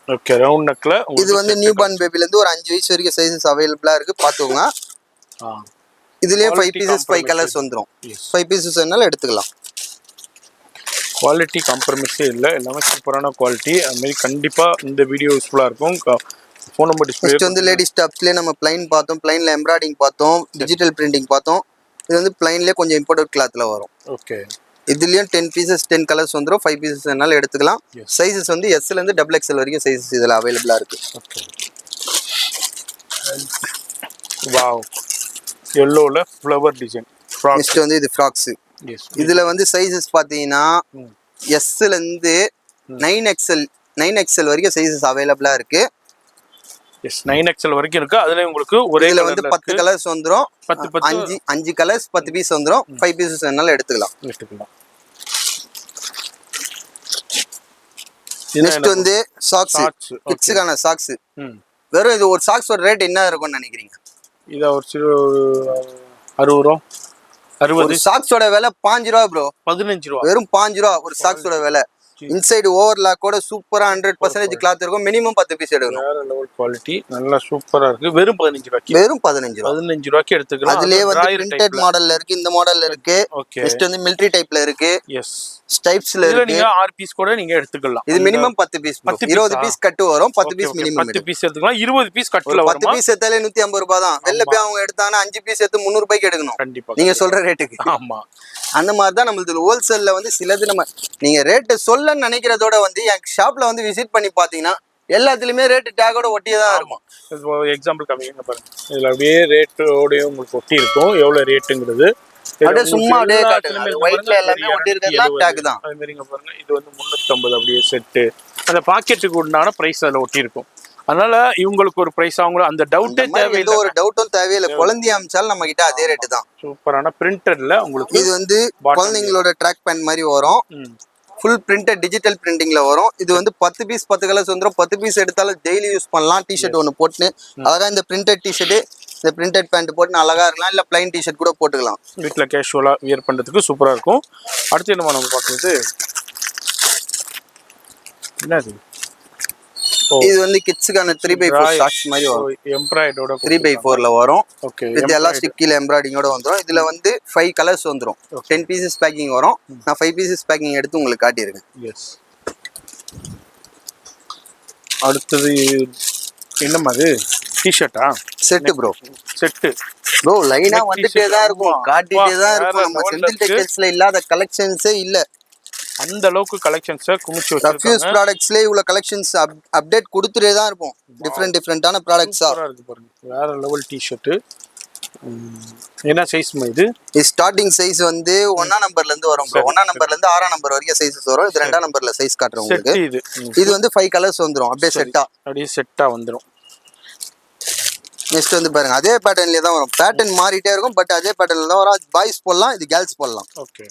Okay. Round நெக்ல இது வந்து நியூ பார்ன் பேபில இருந்து ஒரு 5 வயசு வரைக்கும் சைஸஸ் அவைலபிளா இருக்கு. பாத்துங்க. இதுலயும் 5 பீசஸ் 5 கலர்ஸ் வந்துரும். 5 பீசஸ் வேணாலும் எடுத்துக்கலாம். குவாலிட்டி காம்ப்ரமைஸே இல்லை, எல்லாமே சூப்பரான குவாலிட்டி. அது மாதிரி கண்டிப்பா இந்த வீடியோ யூஸ்ஃபுல்லா இருக்கும். Phone number display. நெக்ஸ்ட் வந்து லேடிஸ் டாப்ஸ்லயே நம்ம ப்ளைன் பார்த்தோம், ப்ளைன்ல எம்ப்ராய்டிங் பார்த்தோம், டிஜிட்டல் பிரிண்டிங் பார்த்தோம். இது வந்து ப்ளைன்லயே கொஞ்சம் இம்போர்ட்டட் கிளாத்ல வரும். ஓகே. இதுலயும் 10 பீசஸ் 10 கலர்ஸ் வந்துரும். 5 பீசஸ் வேணாலும் எடுத்துக்கலாம். சைஸஸ் வந்து Sல இருந்து XXL வரைக்கும் சைஸஸ் இதுல அவைலபிளா இருக்கு. ஓகே. வாவ் yellowல ஃப்ளவர் டிசைன் ஃப்ராக். நெக்ஸ்ட் வந்து இது ஃப்ராக்ஸ். இதுல வந்து சைஸஸ் பாத்தீங்கன்னா Sல இருந்து 9XL வரைக்கும் சைஸஸ் அவைலபிளா இருக்கு. 9XL வரைக்கும் இருக்கு. அதுல உங்களுக்கு ஒரே இதுல வந்து 10 கலர்ஸ் வந்துரும். 5 கலர்ஸ் 10 பீஸ் வந்துரும். 5 பீசஸ் வேணாலும் எடுத்துக்கலாம். நெக்ஸ்ட் வந்து சாக்ஸ். கிட்ஸ்க்கான சாக்ஸ். வெறும் இது ஒரு சாக்ஸோட ரேட் என்ன இருக்கும்னு நினைக்கிறீங்க? இது ஒரு 60 ரூபா. 60. சாக்ஸோட விலை 5 ரூபா ப்ரோ. 15 ரூபா. வெறும் 5 ரூபா ஒரு சாக்ஸோட விலை. இன்சைடு ஓவர்லாக் கூட சூப்பரா 100% கிளாத் இருக்கும். மினிமம் 10 பீஸ் எடுக்கணும். வேற லெவல் குவாலிட்டி, நல்லா சூப்பரா இருக்கு. வெறும் 15 ரூபாய்க்கு. வெறும் 15 ரூபா. 15 ரூபாய்க்கு எடுத்துக்கலாம். அதுலயே வந்து பிரிண்டட் மாடல்ல இருக்கு, இந்த மாடல்ல இருக்கு. நெக்ஸ்ட் வந்து மிலிட்டரி டைப்ல இருக்கு. எஸ். ஸ்டைப்ஸ்ல இருக்கு. நீங்க 6 பீஸ் கூட நீங்க எடுத்துக்கலாம். இது மினிமம் 10 பீஸ். 20 பீஸ் கட்டு வரும். 10 பீஸ் மினிமம். 10 பீஸ் எடுத்துக்கலாம். 20 பீஸ் கட்டுல வரும். 10 பீஸ் எடுத்தாலே 150 ரூபாய் தான். வெளில போய் அவங்க எடுத்தாங்கன்னா 5 பீஸ் எடுத்து 300 ரூபாய்க்கு எடுக்கணும். கண்டிப்பா. நீங்க சொல்ற ரேட்டுக்கு. ஆமா. அந்த மாதிரி தான் நம்மளுக்கு ஹோல்சேல்ல வந்து சிலது நம்ம நீங்க ரேட் சொல்லன்னு நினைக்கிறதோட வந்து என் ஷாப்ல வந்து விசிட் பண்ணி பாத்தீங்கன்னா எல்லாத்துலயுமே ரேட் டேகோட ஒட்டியே தான் இருக்கும். இப்போ எக்ஸாம்பிள் காமிங்க பாருங்க. இதுல அப்படியே ரேட்டோடய உங்களுக்கு ஒட்டி இருக்கும் எவ்வளவு ரேட்டுங்கிறது. அப்படியே சும்மா அப்படியே காட்டுங்க. ஒயிட்ல எல்லாமே ஒட்டி இருக்கிறதுலாம் டேக் தான். அது மாதிரிங்க பாருங்க. இது வந்து 350 அப்படியே செட்டு. அந்த பாக்கெட்டுக்கு உண்டான பிரைஸ் அதுல ஒட்டி இருக்கும். அதனால இவங்களுக்கு ஒரு பிரைஸ், அவங்க அந்த டவுட்டே தேவையில்லை. ஒரு டவுட்டும் தேவையில்லை. குழந்தைய அமிச்சாலும் நம்ம கிட்ட அதே ரேட்டு தான். சூப்பரான பிரிண்டட்ல உங்களுக்கு இது வந்து குழந்தைங்களோட ட்ராக் பேண்ட் மாதிரி வரும். ஃபுல் பிரிண்டட் டிஜிட்டல் பிரிண்டிங்ல வரும். இது வந்து 10 பீஸ் 10 கலர்ஸ் வந்துடும். 10 பீஸ் எடுத்தாலும் டெய்லி யூஸ் பண்ணலாம். டிஷர்ட் ஒன்று போட்டு அழகா இந்த பிரிண்டட் டிஷர்ட், இந்த பிரிண்டட் பேண்ட் போட்டு அழகா இருக்கலாம். இல்ல பிளைன் டிஷர்ட் கூட போட்டுக்கலாம். வீட்டில் கேஷுவலா வியர் பண்றதுக்கு சூப்பரா இருக்கும். அடுத்து என்ன நம்ம பார்க்குறது என்னது? இது வந்து கிட்ஸ்க்கான 3x4 ஷார்ட்ஸ் மாதிரி வரும். எம்ப்ராய்டரோட 3x4ல வரும். ஓகே. இது எலாஸ்டிக் கீழ எம்ப்ராய்டிங்கோட வந்துரும். இதுல வந்து 5 கலர்ஸ் வந்துரும். 10 பீசஸ் பேக்கிங் வரும். நான் 5 பீசஸ் பேக்கிங் எடுத்து உங்களுக்கு காட்டியிருக்கேன். எஸ். அடுத்தது என்ன மாதிரி டி-ஷர்ட்டா? Set bro. செட் ப்ரோ லைனா வந்துட்டே தான் இருக்கும், காட்டிட்டே தான் இருக்கும். நம்ம செந்தில் டெக்ஸ்டைல்ஸ்ல இல்லாத கலெக்ஷன்ஸே இல்ல. அந்த அளவுக்கு கலெக்ஷன்ஸை குமிச்சு வச்சிருக்காங்க. ரஃப்யூஸ் ப்ராடக்ட்ஸ்ல இவ்வளவு கலெக்ஷன்ஸ் அப்டேட் கொடுத்துட்டே தான் இருக்கும். டிஃபரெண்டான ப்ராடக்ட்ஸா இருக்கு பாருங்க. வேற லெவல் டி-ஷர்ட். என்ன சைஸ் இது? ஸ்டார்டிங் சைஸ் வந்து 1ஆம் நம்பர்ல இருந்து வரும் ப்ரோ. 1ஆம் நம்பர்ல இருந்து 6ஆம் நம்பர் வரைக்கும் சைஸஸ் வரும். இது 2ஆம் நம்பர்ல சைஸ் காட்டுறேன் உங்களுக்கு. இது வந்து 5 கலர்ஸ் வந்துரும். அப்படியே செட்டா வந்துரும். நெக்ஸ்ட் வந்து பாருங்க, அதே பேட்டர்ன்லயே தான் வரும். பேட்டர்ன் மாறிட்டே இருக்கும், பட் அதே பேட்டர்ன்ல தான் வரும். பாய்ஸ் போடலாம், இது கேர்ள்ஸ் போடலாம். ஓகே.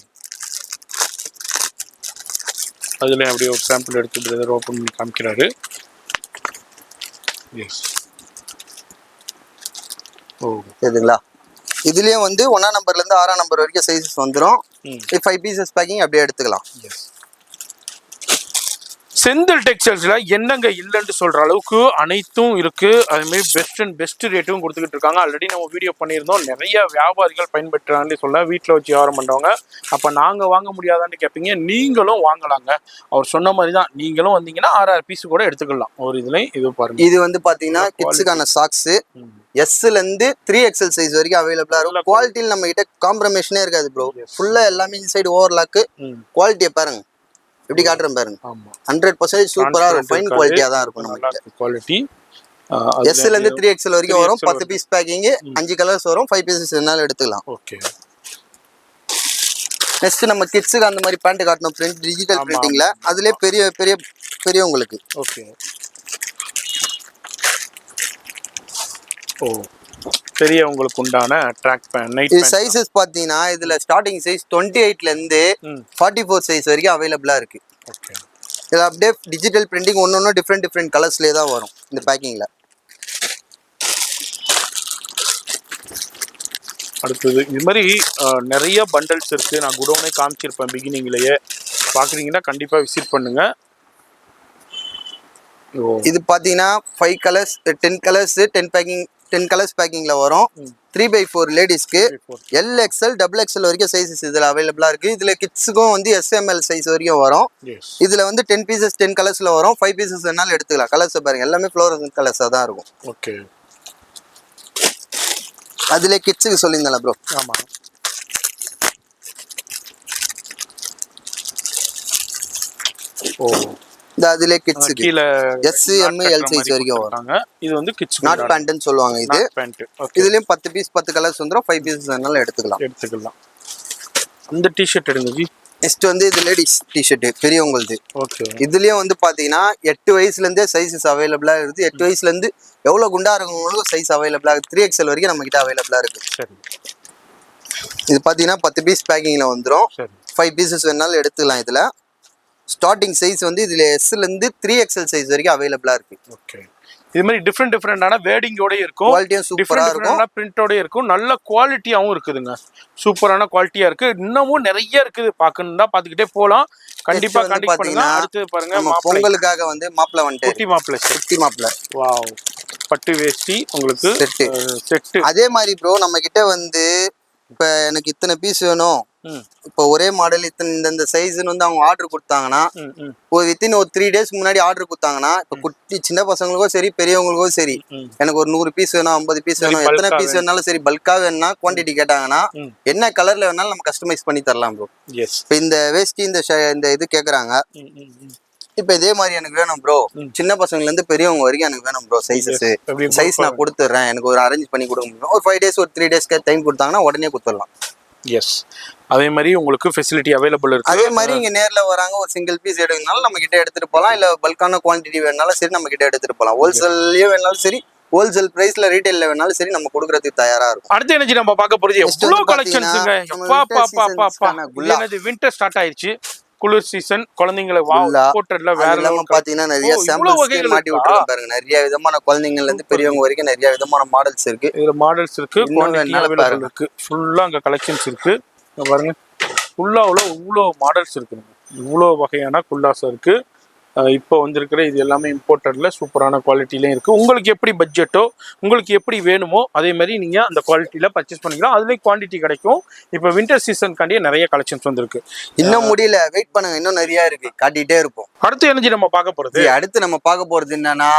அதுல அப்படியே ஒரு சாம்பிள் எடுத்து பிரதர் ஓபன் பண்ணி காமிக்கிறாரு. எஸ். ஓ சரிங்களா? இதுலயே வந்து 1ஆம் நம்பர்ல இருந்து 6ஆம் நம்பர் வரைக்கும் சைஸஸ் வந்துரும். 5 பீசஸ் பேக்கிங் அப்படியே எடுத்துக்கலாம். எஸ். செந்தில் டெக்ஸ்டைல்ஸ்ல என்னங்க இல்லைன்னு சொல்ற அளவுக்கு அனைத்தும் இருக்கு. அதே மாதிரி பெஸ்ட் ரேட்டும் கொடுத்துக்கிட்டு இருக்காங்க. ஆல்ரெடி நம்ம வீடியோ பண்ணியிருந்தோம். நிறைய வியாபாரிகள் பயன்பெற்றான்னு சொல்ல வீட்டில் வச்சு வியாபாரம் பண்றவங்க. அப்ப நாங்க வாங்க முடியாதான்னு கேட்பீங்க. நீங்களும் வாங்கலாங்க. அவர் சொன்ன மாதிரி தான், நீங்களும் வந்தீங்கன்னா 6 பீஸ் கூட எடுத்துக்கலாம். ஒரு இதுல இது பாருங்க. இது வந்து பாத்தீங்கன்னா கிட்ஸுக்கான சாக்ஸ் எஸ்ல இருந்து 3XL சைஸ் வரைக்கும் அவைலபிளா இருக்கும். குவாலிட்டியில் நம்ம கிட்ட காம்ப்ரமைஷனே இருக்காது ப்ரோ. ஃபுல்லா எல்லாமே இன்சைடு ஓவர்லாக்கு. குவாலிட்டியை பாருங்க எப்படி காட்டுறேன் பாருங்க. 100% சூப்பரா இருக்கும். ஃபைன் குவாலிட்டியா தான் இருக்கும் நம்ம கிட்ட. குவாலிட்டி எஸ்ல இருந்து 3XL வரைக்கும் வரும். 10 பீஸ் பேக்கிங், 5 கலர்ஸ் வரும். 5 பீசஸ் என்னால எடுத்துக்கலாம். ஓகே. நெக்ஸ்ட் நம்ம கிட்ஸுக்கு அந்த மாதிரி பேண்ட் காட்டணும். பிரிண்ட் டிஜிட்டல் பிரிண்டிங்ல அதுலயே பெரியவங்களுக்கு. ஓகே. ஓ, பெரியவங்களுக்கு உண்டான ட்ராக் பேண்ட் நைட் இது சைஸஸ் பாத்தீங்கன்னா இதுல ஸ்டார்டிங் சைஸ் 28ல இருந்து 44 சைஸ் வரைக்கும் அவைலபிளா இருக்கு. ஓகே. இது அப்படியே டிஜிட்டல் பிரிண்டிங் ஒன்னொன்னு டிஃப்ரெண்ட் கலர்ஸ்லயே தான் வரும் இந்த பேக்கிங்ல. அடுத்தது இது மாதிரி நிறைய பண்டல்ஸ் இருக்கு. நான் குடோனே காமிச்சிருப்பேன் பிகினிங்லயே. பாக்குறீங்கன்னா கண்டிப்பா விசிட் பண்ணுங்க. இது பாத்தீங்கன்னா 5 கலர்ஸ் 10 கலர்ஸ் 10 கலர்ஸ் பேக்கிங்ல வரும். 3x4 லேடிஸ்க்கு LXL XXL வரைக்கும் சைஸஸ் இதுல அவைலபிளா இருக்கு. இதுல கிட்ஸுக்கும் வந்து SML சைஸ் வரைக்கும் வரும். இதுல வந்து 10 பீசஸ் 10 கலர்ஸ்ல வரும். 5 பீசஸ் வேணாலும் எடுத்துக்கலாம். கலர்ஸ் பாருங்க எல்லாமே ஃப்ளோரசன்ட் கலர்ஸா தான் இருக்கும். ஓகே. அதுல கிட்ஸுக்கு சொல்லியிருந்தேன் ப்ரோ. ஆமா. ஓ, அதுல கிட்ஸ் கீழ S M L சைஸ் வரைக்கும் வரும். இது வந்து கிட்ஸ் நாட் பேண்ட்னு சொல்லுவாங்க. இது பேண்ட். இதுலயும் 10 பீஸ் 10 கலர்ஸ் வந்துரும். 5 பீசஸ் வேணாலும் எடுத்துக்கலாம். அந்த டி-ஷர்ட் எடுங்க ஜி. நெக்ஸ்ட் வந்து இது லேடிஸ் டி-ஷர்ட் பெரியவங்களுக்கு. ஓகே. இதுலயும் வந்து பாத்தீங்கன்னா 8 வயசுல இருந்தே சைஸஸ் அவைலபிளா இருக்கு. 8 வயசுல இருந்து எவ்வளவு குண்டா இருக்கவங்களுக்கும் சைஸ் அவைலபிளா இருக்கு. 3XL வரைக்கும் நம்ம கிட்ட அவைலபிளா இருக்கு. சரி. இது பாத்தீங்கன்னா 10 பீஸ் பேக்கிங்ல வந்துரும். 5 பீசஸ் வேணாலும் எடுத்துக்கலாம். இதுல ஸ்டார்டிங் சைஸ் வந்து இதுல எஸ்ல இருந்து 3XL சைஸ் வரைக்கும் அவைலபிளா இருக்கு. ஓகே. இது மாதிரி டிஃப்ரெண்டான வேர்டிங்கோட இருக்கும். குவாலிட்டியும் சூப்பரா இருக்கும். பிரிண்டோட இருக்கும். நல்ல குவாலிட்டியாவும் இருக்குதுங்க. சூப்பரான குவாலிட்டியா இருக்கு. இன்னமும் நிறைய இருக்குது. பாக்கணும்னா பாத்துக்கிட்டே போலாம். கண்டிப்பா கான்டாக்ட் பண்ணுங்க. அடுத்து பாருங்க பொங்கலுக்காக வந்து மாப்பிள்ளை வந்துட்டு குட்டி மாப்பிள்ளை. வாவ். பட்டு வேஷ்டி உங்களுக்கு செட். அதே மாதிரி ப்ரோ நம்ம கிட்ட வந்து இப்ப எனக்கு இத்தனை பீஸ் வேணும், இப்போ ஒரே மாடல் இந்த சைஸ்ன்னு வந்து அவங்க ஆர்டர் கொடுத்தாங்கன்னா ஒரு வித்தின் ஒரு 3 டேஸ் முன்னாடி ஆர்டர் கொடுத்தாங்கன்னா, இப்போ குட்டி சின்ன பசங்களுக்கும் சரி பெரியவங்களுக்கும் சரி எனக்கு ஒரு 100 பீஸ் வேணும் 50 பீஸ் வேணும் எத்தனை பீஸ் வேணாலும் சரி பல்கா வேணும்னா குவான்டிட்டி கேட்டாங்கன்னா என்ன கலர்ல வேணாலும் நம்ம கஸ்டமைஸ் பண்ணி தரலாம் ப்ரோ. இப்போ இந்த வேஷ்டி இந்த இது கேக்குறாங்க, இப்போ இதே மாதிரி எனக்கு வேணும் ப்ரோ, சின்ன பசங்கள்ல இருந்து பெரியவங்க வரைக்கும் எனக்கு வேணும் ப்ரோ. சைஸ் நான் கொடுத்துட்றேன், எனக்கு ஒரு அரேஞ்ச் பண்ணி கொடுக்க முடியும். ஒரு 5 டேஸ் ஒரு 3 டேஸ்க்கு டைம் கொடுத்தாங்கன்னா உடனே கொடுத்துடலாம். எஸ், அதே மாதிரி உங்களுக்கு ஃபெசிலிட்டி அவைலபிள் இருக்கு. அதே மாதிரி இங்க நேர்ல வராங்க ஒரு சிங்கிள் பீஸ் எடுக்கனாலும் நம்ம கிட்ட எடுத்துட்டு போகலாம், இல்ல பல்கான குவான்டிட்டி வேணாலும் சரி நம்ம கிட்ட எடுத்துட்டு போகலாம். ஹோல்சேல்லயே வேணாலும் சரி ஹோல்சேல் பிரைஸ்ல ரீட்டைல்ல வேணாலும் சரி நம்ம கொடுக்கறதுக்கு தயாரா இருக்கும். அடுத்து என்ன நம்ம பார்க்க போறது எவ்வளவு கலெக்ஷன்ஸ்ங்க. வின்டர் ஸ்டார்ட் ஆயிடுச்சு, குளிர் சீசன், குழந்தைங்களை போட்டர்ல வேற லெவல் பாத்தீங்கன்னா நிறைய சாம்பிள்ஸ் மாட்டி விட்டுருக்காங்க பாருங்க. நிறைய விதமான குழந்தைங்கள்ல இருந்து பெரியவங்க வரைக்கும் நிறைய விதமான மாடல்ஸ் இருக்கு. இதுல மாடல்ஸ் இருக்கு, குவாண்டிட்டி இருக்கு, ஃபுல்லா அங்க கலெக்ஷன்ஸ் இருக்கு பாருங்க. ஃபுல்லா இவ்வளோ மாடல்ஸ் இருக்குங்க, இவ்வளோ வகையான குல்லாஸ் இருக்கு. இப்போ வந்திருக்கிற இது எல்லாமே இம்போர்ட்டட்ல சூப்பரான குவாலிட்டிலையும் இருக்கு. உங்களுக்கு எப்படி பட்ஜெட்டோ உங்களுக்கு எப்படி வேணுமோ அதே மாதிரி நீங்க அந்த குவாலிட்டியில பர்ச்சேஸ் பண்ணிக்கலாம். அதுலேயும் குவான்டிட்டி கிடைக்கும். இப்போ வின்டர் சீசன்காண்டியே நிறைய கலெக்ஷன்ஸ் வந்திருக்கு. இன்னும் முடியல, வெயிட் பண்ணுங்க, இன்னும் நிறைய இருக்கு, காட்டிட்டே இருப்போம். அடுத்து என்ன நம்ம பார்க்க போறது அடுத்து நம்ம பார்க்க போறது என்னன்னா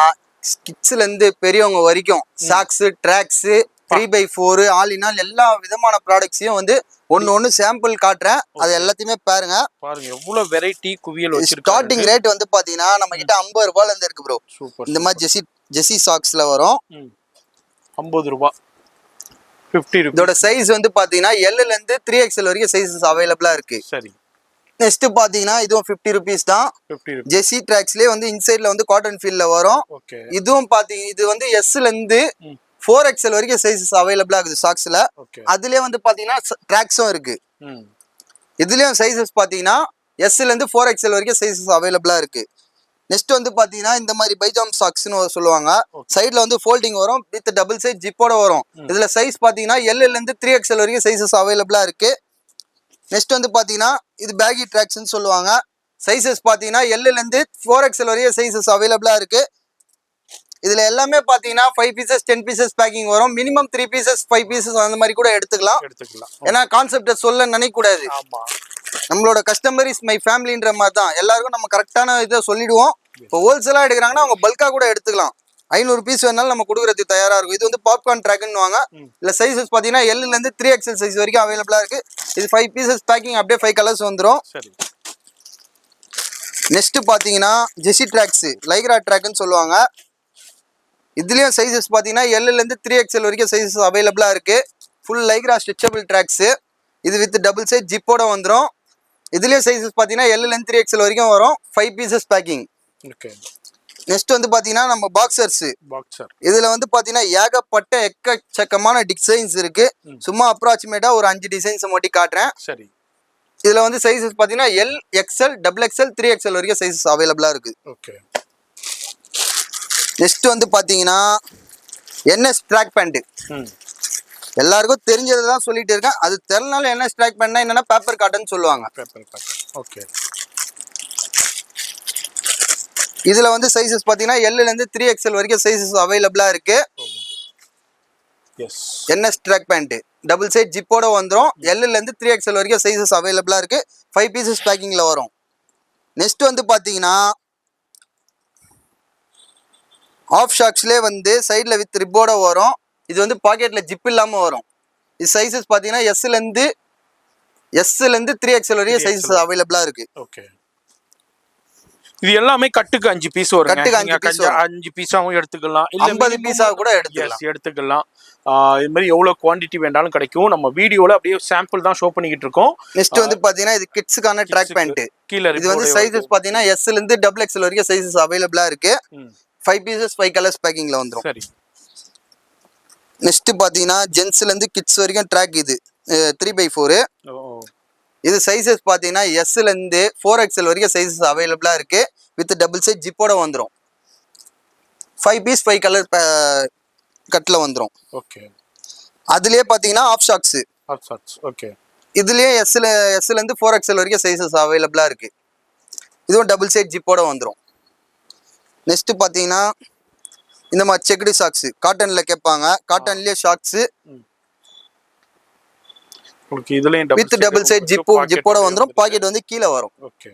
கிட்ஸ்ல இருந்து பெரியவங்க வரைக்கும் socks, tracks, 3x4 all in all எல்லா விதமான ப்ராடக்ட்ஸையும் வந்து ஒன்னு சாம்பிள் காட்டுறேன். அது எல்லாத்தையுமே பாருங்க. எவ்வளவு வெரைட்டி குவியல் வச்சிருக்காங்க. ஸ்டார்டிங் ரேட் வந்து பாத்தீங்கன்னா நம்ம கிட்ட 50 ரூபாயில இருந்து இருக்கு ப்ரோ. இந்த மாதிரி ஜெசி சாக்ஸ்ல வரும் 50 ரூபாய் 50 ரூபாய். இதோட சைஸ் வந்து பாத்தீங்கன்னா L ல இருந்து 3XL வரைக்கும் சைஸஸ் அவைலபிளா இருக்கு. சரி. நெக்ஸ்ட் பாத்தீங்கன்னா இதுவும் 50 ருபீஸ் தான். ஜெசி ட்ராக்ஸ்லயே வந்து இன்சைட்ல வந்து காட்டன் ஃபீல்ல வரும். இதுவும் பாத்தீங்க இது வந்து S ல இருந்து 4XL வரைக்கும் சைஸஸ் அவைலபிளா இருக்குது சாக்ஸ்ல. அதுலயே வந்து பாத்தீங்கன்னா ட்ராக்ஸும் இருக்கு. இதுலயும் சைஸஸ் பாத்தீங்கன்னா S ல இருந்து 4XL வரைக்கும் சைஸஸ் அவைலபிளா இருக்கு. நெக்ஸ்ட் வந்து பாத்தீங்கன்னா இந்த மாதிரி பைஜாம் சாக்ஸ்னு சொல்லுவாங்க. சைட்ல வந்து ஃபோல்டிங் வரும், வித் டபுள் சைட் ஜிப்போட வரும். இதுல சைஸ் பாத்தீங்கன்னா L ல இருந்து 3XL வரைக்கும் சைஸஸ் அவைலபிளா இருக்கு. நெக்ஸ்ட் வந்து பாத்தீங்கன்னா இது பேகி ட்ராக்ஸ்னு சொல்லுவாங்க. சைஸஸ் பாத்தீங்கன்னா L ல இருந்து 4XL வரைக்கும் சைஸஸ் அவைலபிளா இருக்கு. இதுல எல்லாமே பாத்தீங்கன்னா 5 பீசஸ் 10 பீசஸ் பேக்கிங் வரும். மினிமம் 3 பீசஸ் 5 பீசஸ் அந்த மாதிரி கூட எடுத்துக்கலாம். ஏன்னா கான்செப்ட சொல்ல நினைக்க கூடாது. நம்மளோட கஸ்டமர் இஸ் மை ஃபேமிலின்ற மாதிரி தான் எல்லாருக்கும் நம்ம கரெக்டான இதை சொல்லிடுவோம். இப்போ ஹோல்சேலா எடுக்கிறாங்கன்னா அவங்க பல்கா கூட எடுத்துக்கலாம். 500 பீஸ் வேணாலும் நம்ம கொடுக்கறதுக்கு தயாரா இருக்கும். இது வந்து பாப்கார்ன் ட்ராக்னு வாங்க. இல்ல சைஸஸ் பாத்தீங்கன்னா L ல இருந்து 3XL சைஸ் வரைக்கும் அவைலபிளா இருக்கு. இது 5 பீசஸ் பேக்கிங் அப்படியே 5 கலர்ஸ் வந்துரும். நெக்ஸ்ட் பாத்தீங்கன்னா ஜெசி ட்ராக்ஸ் லைக்ரா ட்ராக்னு சொல்லுவாங்க. இதுலயும் சைஸஸ் பாத்தீங்கன்னா L ல இருந்து 3XL வரைக்கும் சைஸஸ் அவைலபிளா இருக்கு. Full Lycra stretchable tracks. இது வித் டபுள் சைஸ் ஜிப்போட வந்துரும். இதுலயும் சைஸஸ் பாத்தீங்கன்னா L ல இருந்து 3XL வரைக்கும் வரும். 5 பீசஸ் பேக்கிங். நெக்ஸ்ட் வந்து பாத்தீங்கன்னா நம்ம பாக்ஸர் இதுல வந்து பாத்தீங்கன்னா ஏகப்பட்ட எக்கச்சக்கமான டிசைன்ஸ் இருக்கு. சும்மா அப்ராக்சிமேட்டா ஒரு 5 டிசைன்ஸ் மட்டும் காட்டுறேன். சரி. இதுல வந்து சைஸஸ் பாத்தீங்கன்னா L, XL, XXL, 3XL வரைக்கும் சைஸஸ் அவைலபிளா இருக்கு. ஓகே. நெக்ஸ்ட் வந்து பாத்தீங்கன்னா NS ட்ராக் பேண்ட். எல்லாருக்கும் தெரிஞ்சதை தான் சொல்லிட்டு இருக்கேன். அது தெரியலனால NS ட்ராக் பேண்ட்னா என்னன்னா பேப்பர் காட்டன் சொல்லுவாங்க. ஓகே. இதுல வந்து சைஸஸ் பாத்தீங்கன்னா L ல இருந்து 3XL வரைக்கும் சைஸஸ் அவைலபிளா இருக்கு. NS track pant double side ஜிப்போட வந்துரும். L ல இருந்து 3XL வரைக்கும் சைஸஸ் அவைலபிளா இருக்கு. 5 பீசஸ் பேக்கிங்ல வரும். நெக்ஸ்ட் வந்து பாத்தீங்கன்னா ஆஃப் ஷாக்ஸ்லயே வந்து சைடுல வித் ரிப்போட வரும். இது வந்து பாக்கெட்ல ஜிப் இல்லாம வரும். இது சைஸஸ் பாத்தீங்கன்னா S ல இருந்து 3XL வரைக்கும் சைஸஸ் அவைலபிளா இருக்கு. ஓகே. இது எல்லாமே கட்டுக்கு 5 பீஸ் வரும். கட்டுக்கு 5 பீஸாவும் எடுத்துக்கலாம். இல்ல 50 பீஸா கூட எடுத்துக்கலாம். இது மாதிரி எவ்வளவு குவாண்டிட்டி வேண்டாலும் கிடைக்கும். நம்ம வீடியோல அப்படியே சாம்பிள் தான் ஷோ பண்ணிக்கிட்டு இருக்கோம். நெக்ஸ்ட் வந்து பாத்தீங்கன்னா இது கிட்ஸ்க்கான ட்ராக் பேண்ட். கீழ இது வந்து சைஸஸ் பாத்தீங்கன்னா S ல இருந்து XXL வரைக்கும் சைஸஸ் அவைலபிளா இருக்கு. 5 பீசஸ் 5 கலர்ஸ் பேக்கிங்ல வந்துரும். சரி. நெக்ஸ்ட் பாத்தீங்கன்னா ஜென்ஸ்ல இருந்து கிட்ஸ் வரைக்கும் ட்ராக். இது 3x4. இது சைஸஸ் பாத்தீங்கன்னா S ல இருந்து 4XL வரைக்கும் சைஸஸ் அவைலபிளா இருக்கு. வித் டபுள் சைஸ் ஜிப்போட வந்துரும். 5 பீஸ் 5 கலர் கட்ல வந்துரும். ஓகே. அதுலயே பாத்தீங்கன்னா ஆஃப் ஷாக்ஸ். ஓகே. இதுலயே S ல இருந்து 4XL வரைக்கும் சைஸஸ் அவைலபிளா இருக்கு. இதுவும் டபுள் சைட் ஜிப்போட வந்துரும். நெக்ஸ்ட் பாத்தீங்கன்னா இந்த மாதிரி செக்குடு ஷாக்ஸ் காட்டன்ல கேட்பாங்க. காட்டன்லயே ஷாக்ஸ் வித் டபுள் சைட் ஜிப்போட வந்துரும். பாக்கெட் வந்து கீழே வரும். ஓகே.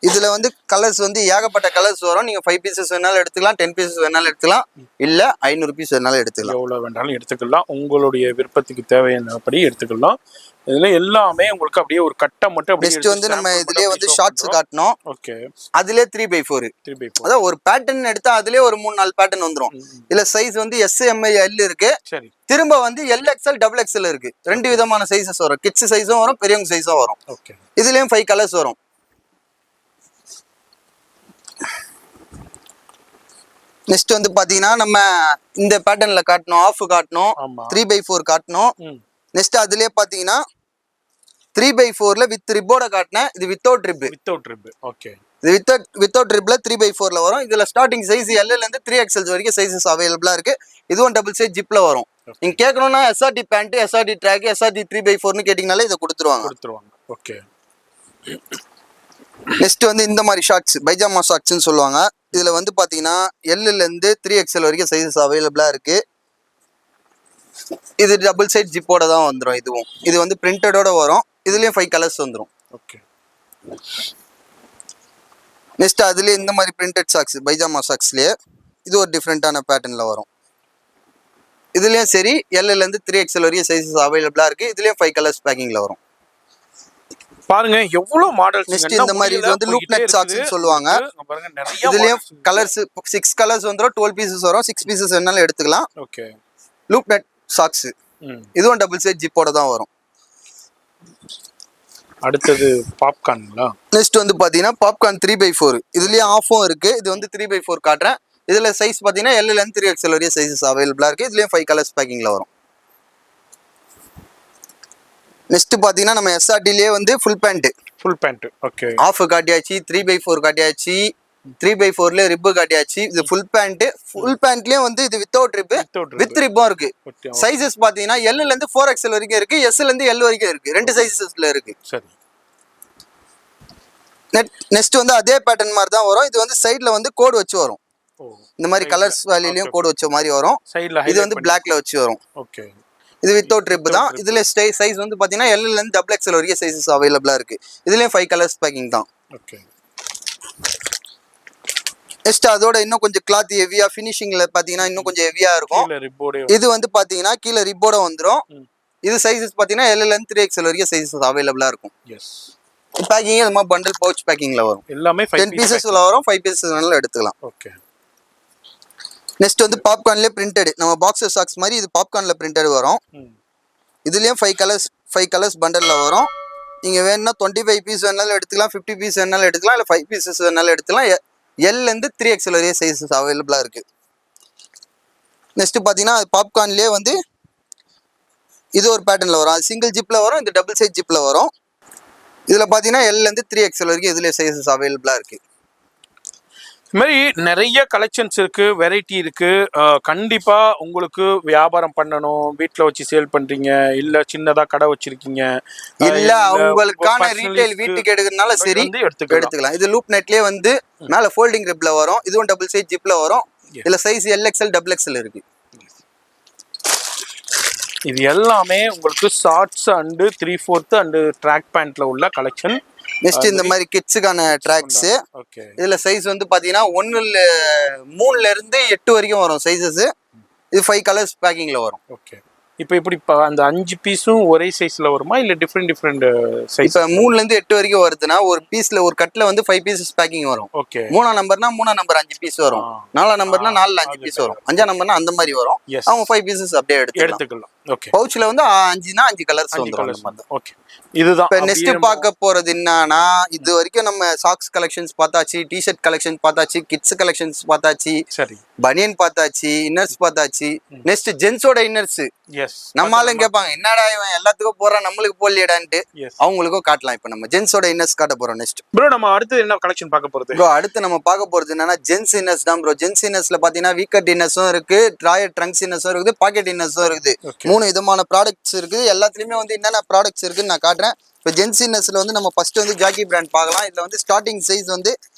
இதுல வந்து கலர்ஸ் வந்து ஏகப்பட்ட கலர்ஸ் வரும். நீங்க 5 பீசஸ் வேணாலும் எடுத்துக்கலாம், 10 பீசஸ் வேணாலும் எடுத்துக்கலாம், இல்ல 500 பீஸ் வேணாலும் எடுத்துக்கலாம். எவ்வளவு வேணாலும் எடுத்துக்கலாம். உங்களுடைய விருப்பத்துக்கு தேவையானபடி எடுத்துக்கலாம். இதுல எல்லாமே உங்களுக்கு அப்படியே ஒரு கட்டை மட்டும் அப்படியே. நெக்ஸ்ட் வந்து நம்ம இதுலயே வந்து ஷார்ட்ஸ் காட்டணும். ஓகே. அதுலயே 3x4. அதான் ஒரு பேட்டர்ன் எடுத்தா அதுலயே ஒரு 3-4 பேட்டர்ன் வந்துரும். இதுல சைஸ் வந்து S, M, L இருக்கு. சரி. திரும்ப வந்து LXL, XXL இருக்கு. 2 விதமான சைஸஸ் வரும். கிட்ஸ் சைஸும் வரும், பெரியவங்க சைஸும் வரும். ஓகே. இதுலயும் 5 கலர்ஸ் வரும். நெக்ஸ்ட் வந்து பாத்தீங்கன்னா நம்ம இந்த பேட்டர்ன்ல காட்டணும், ஆஃப் காட்டணும், 3x4 காட்டணும். நெக்ஸ்ட் அதுலயே பாத்தீங்கன்னா 3x4ல வித் ரிப்போட காட்டினேன். இது வித்தவுட் ரிப். ஓகே. இது வித்தவுட் ரிப்ல 3x4ல வரும். இதுல ஸ்டார்டிங் சைஸ் L ல இருந்து 3XL வரைக்கும் சைஸஸ் அவைலபிளா இருக்கு. இதுவும் டபுள் சைஸ் ஜிப்ல வரும். நீங்க கேட்கணும்னா SRT pant, SRT track, SRT 3x4னு கேட்டீங்கனாலே இதை கொடுத்துருவாங்க. ஓகே. நெக்ஸ்ட் வந்து இந்த மாதிரி ஷார்ட்ஸ் பைஜாமா ஷார்ட்ஸ்னு சொல்லுவாங்க. இதுல வந்து பாத்தீங்கன்னா L ல இருந்து 3XL வரைக்கும் சைஸஸ் அவைலபிளா இருக்கு. இது டபுள் சைட் ஜிப்போட தான் வந்துரும். இது வந்து பிரிண்டடோட வரும். இதுலயும் 5 கலர்ஸ் வந்துரும். ஓகே. நெக்ஸ்ட் அதுலயே இந்த மாதிரி பிரிண்டட் சாக்ஸ் பைஜாமா சாக்ஸ்லயே இது ஒரு டிஃப்ரெண்டான பேட்டர்ன்ல வரும். இதுலயும் சரி L ல இருந்து 3XL வரைக்கும் சைஸஸ் அவைலபிளா இருக்கு. இதுலயும் 5 கலர்ஸ் பேக்கிங்ல வரும். பாருங்க எவ்வளவு மாடல்ஸ். நெக்ஸ்ட் இந்த மாதிரி இது வந்து லூப் நெட் சாக்ஸ்னு சொல்லுவாங்க. பாருங்க நிறைய இதுலயும் கலர்ஸ் 6 கலர்ஸ் வந்துரும். 12 பீசஸ் வரும். 6 பீசஸ் வேணாலும் எடுத்துக்கலாம். ஓகே. Loop net socks. இதுவும் டபுள் சைட் ஜிப்போட தான் வரும். அடுத்தது பாப்கார்ன்ங்களா? நெக்ஸ்ட் வந்து பாத்தீங்கன்னா பாப்கார்ன் 3x4. இதுலயும் ஆஃபும் இருக்கு. இது வந்து 3x4 காட்டுறேன். இதுல சைஸ் பாத்தீங்கன்னா L ல இருந்து 3XL வரைக்கும் சைஸஸ் அவைலபிளா இருக்கு. இதுலயும் 5 கலர்ஸ் பேக்கிங்ல வரும். நெக்ஸ்ட் பாத்தீங்கன்னா நம்ம SRTலயே வந்து ஃபுல் பேண்ட். ஓகே. ஆஃப் காட்டியாச்சு, 3x4 காட்டியாச்சு, 3x4ல ரிப் காட்டியாச்சு. இது ஃபுல் பேண்ட்லயே வந்து இது வித்தவுட் ரிப், வித் ரிப்பும் இருக்கு. சைஸஸ் பாத்தீங்கன்னா L ல இருந்து 4XL வரைக்கும் இருக்கு. S ல இருந்து L வரைக்கும் இருக்கு. 2 சைஸஸ்ல இருக்கு. சரி. நெக்ஸ்ட் வந்து அதே பேட்டர்ன் மாதிரி தான் வரும். இது வந்து சைடுல வந்து கோடு வச்சு வரும். ஓ இந்த மாதிரி கலர்ஸ் வேலையிலயும் கோடு வச்ச மாதிரி வரும். சைடுல இது வந்து பிளாக்ல வச்சு வரும். ஓகே. இது வித்தவுட் ட்ரிப் தான். இதுல சைஸ் வந்து பாத்தீங்கன்னா L ல இருந்து XXL வரைக்கும் சைஸஸ் அவைலபிளா இருக்கு. இதுலயும் 5 கலர்ஸ் பேக்கிங் தான். ஓகே. நெக்ஸ்ட் அதோட இன்னும் கொஞ்சம் கிளாத் ஹெவியா ஃபினிஷிங்ல பாத்தீங்கன்னா இன்னும் கொஞ்சம் ஹெவியா இருக்கும். இது வந்து பாத்தீங்கன்னா கீழ ரிப்போட வந்துரும். இது சைஸஸ் பாத்தீங்கன்னா L ல இருந்து 3XL வரைக்கும் சைஸஸ் அவைலபிளா இருக்கும். எஸ். பேக்கிங் இந்த மாதிரி பண்டில் பவுச் பேக்கிங்ல வரும். எல்லாமே 10 பீசஸ்ல வரும். 5 பீசஸ் வேணாலும் எடுத்துக்கலாம். ஓகே. நெக்ஸ்ட் வந்து பாப்கார்ன்லயே பிரிண்டட். நம்ம பாக்ஸர் சாக்ஸ் மாதிரி இது பாப்கார்ன்ல பிரிண்டட் வரும். இதுலயும் 5 கலர்ஸ் பண்டல்ல வரும். நீங்க வேணும்னா 25 பீஸ் வேணாலும் எடுத்துக்கலாம், 50 பீஸ் வேணாலும் எடுத்துக்கலாம், இல்ல 5 பீசஸ் வேணாலும் எடுத்துக்கலாம். L ல இருந்து 3XL வரைய சைஸஸ் அவைலபிளா இருக்கு. நெக்ஸ்ட் பாத்தீங்கன்னா பாப்கார்ன்லயே வந்து இது ஒரு பேட்டர்ன்ல வரும். அது சிங்கிள் ஜிப்ல வரும், இது டபுள் சைட் ஜிப்ல வரும். இதுல பாத்தீங்கன்னா L ல இருந்து 3XL வரைக்கும் இதுல சைஸஸ் அவைலபிளா இருக்கு. இது மாதிரி நிறைய கலெக்ஷன்ஸ் இருக்கு, வெரைட்டி இருக்கு. கண்டிப்பா உங்களுக்கு வியாபாரம் பண்ணணும், வீட்டில் வச்சு சேல் பண்றீங்க, இல்ல சின்னதா கடை வச்சிருக்கீங்க, இல்ல அவங்களுக்கான ரீட்டைல் வீட்டுக்கு எடுக்கிறதுனால சரி எடுத்துக்கலாம். இது லூப் நெட்லயே வந்து மேல ஃபோல்டிங் ரிப்ல வரும். இதுவும் டபுள் சைட் ஜிப்ல வரும். இதுல சைஸ் LXL XXL இருக்கு. இது எல்லாமே உங்களுக்கு ஷார்ட்ஸ் அண்ட் 3/4 அண்ட் ட்ராக் பேண்ட்ல உள்ள கலெக்ஷன். நெக்ஸ்ட் இந்த மாதிரி கிட்ஸுக்கான ட்ராக்ஸ். ஓகே. இதுல சைஸ் வந்து பாத்தீங்கன்னா 3ல இருந்து 8 வரைக்கும் வரும் சைஸஸ். இது 5 கலர்ஸ் பேக்கிங்ல வரும். ஓகே. இப்போ இப்படி அந்த 5 பீஸும் ஒரே சைஸ்ல வருமா இல்ல டிஃபரெண்ட் சைஸ்? இப்போ 3ல இருந்து 8 வரைக்கும் வருதுன்னா ஒரு பீஸ்ல ஒரு கட்ல வந்து 5 பீசஸ் பேக்கிங் வரும். ஓகே. 3ஆம் நம்பர்னா 3ஆம் நம்பர் 5 பீஸ் வரும். 4ஆம் நம்பர்னா 4ல 5 பீஸ் வரும். 5ஆம் நம்பர்னா அந்த மாதிரி வரும். அவங்க 5 பீசஸ் அப்படியே எடுத்துக்கலாம். ஓகே. பவுச்ல வந்து 5னா 5 கலர்ஸ் வந்துரும். ஓகே. இதுதான் இப்போ நெக்ஸ்ட் பார்க்க போறது என்னன்னா, இது வரைக்கும் நம்ம சாக்ஸ் கலெக்ஷன்ஸ் பார்த்தாச்சு, டி-ஷர்ட் கலெக்ஷன் பார்த்தாச்சு, கிட்ஸ் கலெக்ஷன்ஸ் பார்த்தாச்சு, சரி, பனியன் பார்த்தாச்சு, இன்னர்ஸ் பார்த்தாச்சு. நெக்ஸ்ட் ஜென்ஸோட இன்னர்ஸ். எஸ். நம்மாலும் கேட்பாங்க என்னடா இவன் எல்லாத்துக்கும் போறான் நம்மளுக்கு போடலையடான்ட்டு. அவங்களுக்கும் காட்டலாம். இப்போ நம்ம ஜென்ஸோட இன்னர்ஸ் காட்ட போறோம். நெக்ஸ்ட் ப்ரோ நம்ம அடுத்து என்ன கலெக்ஷன் பார்க்க போறது? ப்ரோ அடுத்து நம்ம பார்க்க போறது என்னன்னா ஜென்ஸ் இன்னர்ஸ் தான் ப்ரோ. ஜென்ஸ் இன்னர்ஸ்ல பாத்தீங்கன்னா வீக்கட் இன்னர்ஸும் இருக்கு, ட்ராயர் ட்ரங்க்ஸ் இன்னர்ஸும் இருக்குது, பாக்கெட் இன்னர்ஸும் இருக்குது. 3 விதமான ப்ராடக்ட்ஸ் இருக்குது. எல்லாத்துலயுமே வந்து என்னென்ன ப்ராடக்ட்ஸ் இருக்குன்னு நான் காட்டுறேன். இப்போ ஜென்ஸ் இன்னர்ஸ்ல வந்து நம்ம ஃபர்ஸ்ட் வந்து ஜாக்கி பிராண்ட் பார்க்கலாம். இதுல வந்து ஸ்டார்டிங் சைஸ் வந்து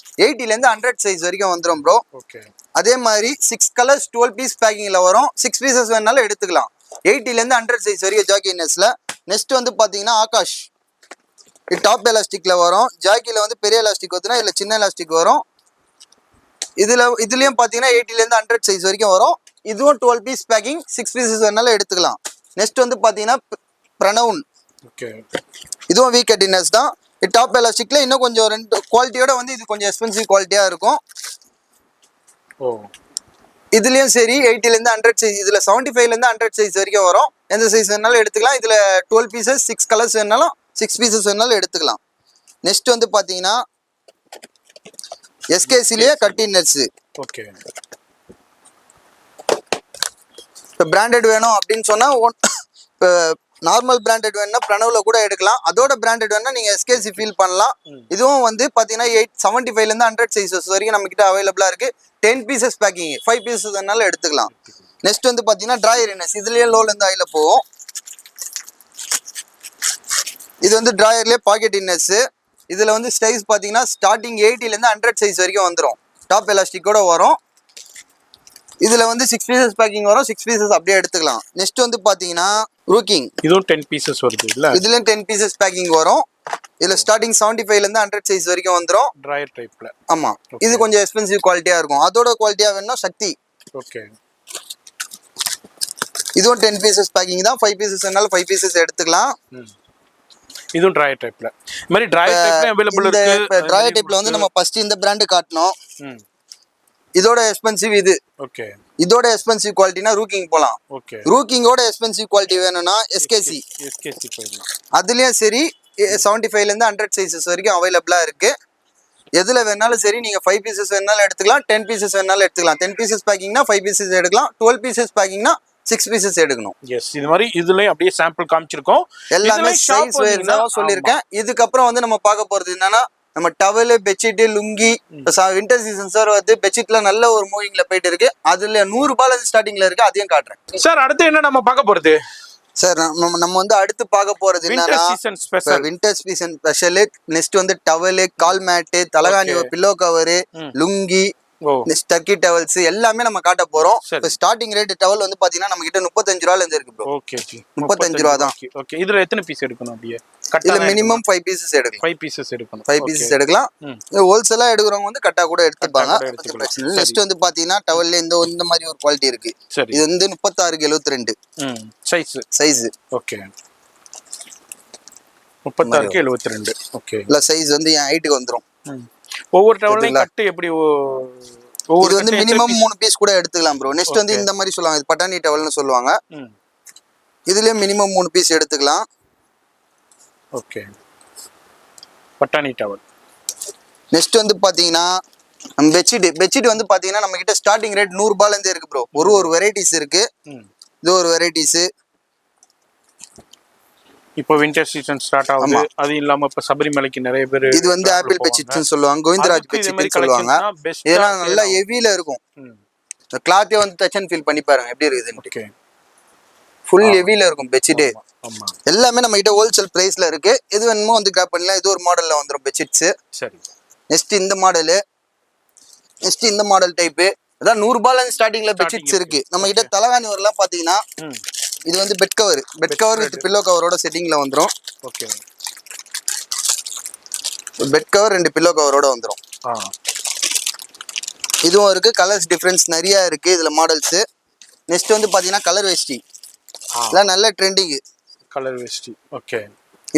80ல இருந்து 100 சைஸ் வரைக்கும் வந்துரும் ப்ரோ. ஓகே. அதே மாதிரி 6 கலர்ஸ் 12 பீஸ் பேக்கிங்ல வரும். 6 பீசஸ் வேணாலும் எடுத்துக்கலாம். 80ல இருந்து 100 சைஸ் வரைக்கும் ஜாக்கி இன்னர்ஸ்ல. நெக்ஸ்ட் வந்து பாத்தீங்கன்னா ஆகாஷ். இது டாப் எலாஸ்டிக்ல வரும். ஜாக்கில வந்து பெரிய எலாஸ்டிக் வருதுன்னா இதுல சின்ன எலாஸ்டிக் வரும். இதுலயும் பாத்தீங்கன்னா 80ல இருந்து 100 சைஸ் வரைக்கும் வரும். இதுவும் 12 பீஸ் பேக்கிங், 6 பீசஸ் வேணாலும் எடுத்துக்கலாம். நெக்ஸ்ட் வந்து பாத்தீங்கன்னா ப்ரணவுன். ஓகே. இதுவும் வீக்கட் இன்னர்ஸ் தான். இது டாப் எலாஸ்டிக்ல இன்னும் கொஞ்சம் 2 குவாலிட்டியோட வந்து இது கொஞ்சம் எக்ஸ்பென்சிவ் குவாலிட்டியா இருக்கும். ஓ. இதுலயும் சரி 80ல இருந்து 100 சைஸ், இதுல 75ல இருந்து 100 சைஸ் வரைக்கும் வரும். எந்த சைஸ் வேணாலும் எடுத்துக்கலாம். இதுல 12 பீசஸ் 6 கலர்ஸ் வேணாலும் 6 பீசஸ் வேணாலும் எடுத்துக்கலாம். நெக்ஸ்ட் வந்து பாத்தீங்கன்னா SKCலயே கட் இன்னர்ஸ். ஓகே. இப்போ பிராண்டட் வேணும் அப்படின்னு சொன்னா இப்போ நார்மல் பிராண்டட் வேணும்னா பிரணவ்ல கூட எடுக்கலாம். அதோட பிராண்டட் வேணா நீங்க SKC ஃபீல் பண்ணலாம். இதுவும் வந்து பாத்தீங்கன்னா 75ல இருந்து 100 சைஸஸ் வரைக்கும் நம்ம கிட்ட அவைலபிளா இருக்கு. 10 பீசஸ் பேக்கிங், 5 பீசஸ் வேணாலும் எடுத்துக்கலாம். நெக்ஸ்ட் வந்து பாத்தீங்கன்னா ட்ராயர் இன்னர்ஸ். இதுலயே லோல இருந்து ஹைல போகும். இது வந்து ட்ராயர்லயே பாக்கெட் இன்னர்ஸ். இதுல வந்து சைஸ் பாத்தீங்கன்னா ஸ்டார்டிங் 80ல இருந்து 100 சைஸ் வரைக்கும் வந்துரும். டாப் எலாஸ்டிக்கோட வரும். இதுல வந்து 6 பீசஸ் பேக்கிங் வரும். 6 பீசஸ் அப்படியே எடுத்துக்கலாம். நெக்ஸ்ட் வந்து பாத்தீங்கன்னா ரூக்கிங். இதுவும் 10 பீசஸ் வருது இல்ல? இதுலயும் 10 பீசஸ் பேக்கிங் வரும். இதுல ஸ்டார்டிங் 75ல இருந்து 100 சைஸ் வரைக்கும் வந்துரும். ட்ரையர் டைப்ல. ஆமா. இது கொஞ்சம் எக்ஸ்பென்சிவ் குவாலிட்டியா இருக்கும். அதோட குவாலிட்டியா வேணும்னா சக்தி. ஓகே. இதுவும் 10 பீசஸ் பேக்கிங் தான். 5 பீசஸ் வேணாலும் 5 பீசஸ் எடுத்துக்கலாம். இதுவும் ட்ரையர் டைப்ல. இந்த மாதிரி ட்ரையர் டைப்ல அவேலபிள் இருக்கு. இந்த ட்ரையர் டைப்ல வந்து நம்ம ஃபர்ஸ்ட் இந்த பிராண்ட் காட்டணும். இதோட எக்ஸ்பென்சிவ் இது. ஓகே. இதோட எக்ஸ்பென்சிவ் குவாலிட்டினா ரூக்கிங் போலாம். ஓகே. ரூக்கிங்கோட எக்ஸ்பென்சிவ் குவாலிட்டி வேணும்னா SKC போயிடலாம். அதுலயும் சரி 75ல இருந்து 100 சைஸஸ் வரைக்கும் அவைலபிளா இருக்கு. எதுல வேணாலும் சரி நீங்க 5 பீசஸ் வேணாலும் எடுத்துக்கலாம், 10 பீசஸ் வேணாலும் எடுத்துக்கலாம். 10 பீசஸ் பேக்கிங்னா 5 பீசஸ் எடுக்கலாம். 12 பீசஸ் பேக்கிங்னா 6 பீசஸ் எடுக்கணும். எஸ். இது மாதிரி இதுலயும் அப்படியே சாம்பிள் காமிச்சிருக்கோம். எல்லாமே சைஸ் வைஸா சொல்லிருக்கேன். இதுக்கப்புறம் வந்து நம்ம பார்க்க போறது என்னன்னா நம்ம towel, bedsheet, lungi. Winter season sir வந்து பெட்ஷீட்ல நல்ல ஒரு மூவிங்ல போயிட்டு இருக்கு. அதுல 100 ரூபாயில ஸ்டார்டிங்ல இருக்கு. அதையும் காட்டுறேன் சார். அடுத்து என்ன நம்ம பார்க்க போறது? சார் நம்ம வந்து அடுத்து பார்க்க போறது வின்டர் என்னன்னா season special. Winter season special. Next வந்து டவலு, கால் மேட்டு, தலகாணி, பில்லோ கவரு, லுங்கி, ஓ நெக்ஸ்ட் டர்க்கி டவல்ஸ் எல்லாமே நம்ம காட்ட போறோம். சரி. இப்போ ஸ்டார்டிங் ரேட் டவல் வந்து பாத்தீங்கன்னா நம்ம கிட்ட 35 ரூபாயில இருந்து இருக்கு ப்ரோ. Okay G. 35 ரூபா தான். ஓகே இதுல எத்தனை பீஸ் எடுக்கணும் அப்படியே? இதுல மினிமம் 5 பீசஸ் எடுக்கலாம். 5 பீசஸ் எடுக்கணும். 5 பீசஸ் எடுக்கலாம். ஹோல்சேலா எடுக்கிறவங்க வந்து கட்டா கூட எடுத்துப்பாங்க. நெக்ஸ்ட் வந்து பாத்தீங்கன்னா டவல்ல இந்த மாதிரி ஒரு குவாலிட்டி இருக்கு. இது வந்து 36க்கு 72 சைஸ். ஓகே 36க்கு 72. ஓகே இல்ல சைஸ் வந்து என் ஹைட்டுக்கு வந்துரும். ஒவ்வொரு டவல்லையும் கட்டு எப்படி இது வந்து மினிமம் 3 பீஸ் கூட எடுத்துக்கலாம் ப்ரோ. நெக்ஸ்ட் வந்து இந்த மாதிரி சொல்லுவாங்க, இது பட்டாணி டவல்னு சொல்லுவாங்க. இதுலயே மினிமம் 3 பீஸ் எடுத்துக்கலாம். ஓகே பட்டாணி டவல். நெக்ஸ்ட் வந்து பாத்தீங்கன்னா நம்ம பெட்ஷீட் வந்து பாத்தீங்கன்னா நம்ம கிட்ட ஸ்டார்டிங் ரேட் 100 ரூபாயில இருந்தே இருக்கு ப்ரோ. ஒரு வெரைட்டிஸ் இருக்கு. இது ஒரு வெரைட்டிஸ். இப்போ வின்டர் சீசன் ஸ்டார்ட் ஆகுது. அது இல்லாம இப்ப சபரிமலைக்கு நிறைய பேர் இது வந்து ஆப்பிள் பெட்ஷீட்னு சொல்லுவாங்க, கோவிந்தராஜ் பெட்ஷீட்னு சொல்லுவாங்க. இதெல்லாம் நல்லா ஹெவில இருக்கும். இந்த கிளாத்தே வந்து டச் அண்ட் ஃபீல் பண்ணி பாருங்க எப்படி இருக்குதுன்னு. ஃபுல் ஹெவில இருக்கும் பெட்ஷீட். எல்லாமே நம்ம கிட்ட ஹோல்சேல் பிரைஸ்ல இருக்கு. எது வேணுமோ வந்து கிராப் பண்ணலாம். இது ஒரு மாடல்ல வந்துரும் பெட்ஷீட்ஸ். சரி. நெக்ஸ்ட் இந்த மாடல், நெக்ஸ்ட் இந்த மாடல் டைப். அதான் 100 ரூபாயில இருந்து ஸ்டார்டிங்ல பெட்ஷீட்ஸ் இருக்கு. நம்ம கிட்ட தலகாணி வரலாம் பாத்தீங்கன்னா இது வந்து பெட் கவர் வித் பில்லோ கவரோட செட்டிங்ல வந்துரும். ஓகே பெட் கவர் 2 பில்லோ கவரோட வந்துரும். இதுவும் இருக்கு. கலர்ஸ் டிஃபரன்ஸ் நிறைய இருக்கு இதுல மாடல்ஸ். நெக்ஸ்ட் வந்து பாத்தீங்கன்னா கலர் வேஷ்டி. இதெல்லாம் நல்ல ட்ரெண்டிங் கலர் வேஷ்டி. ஓகே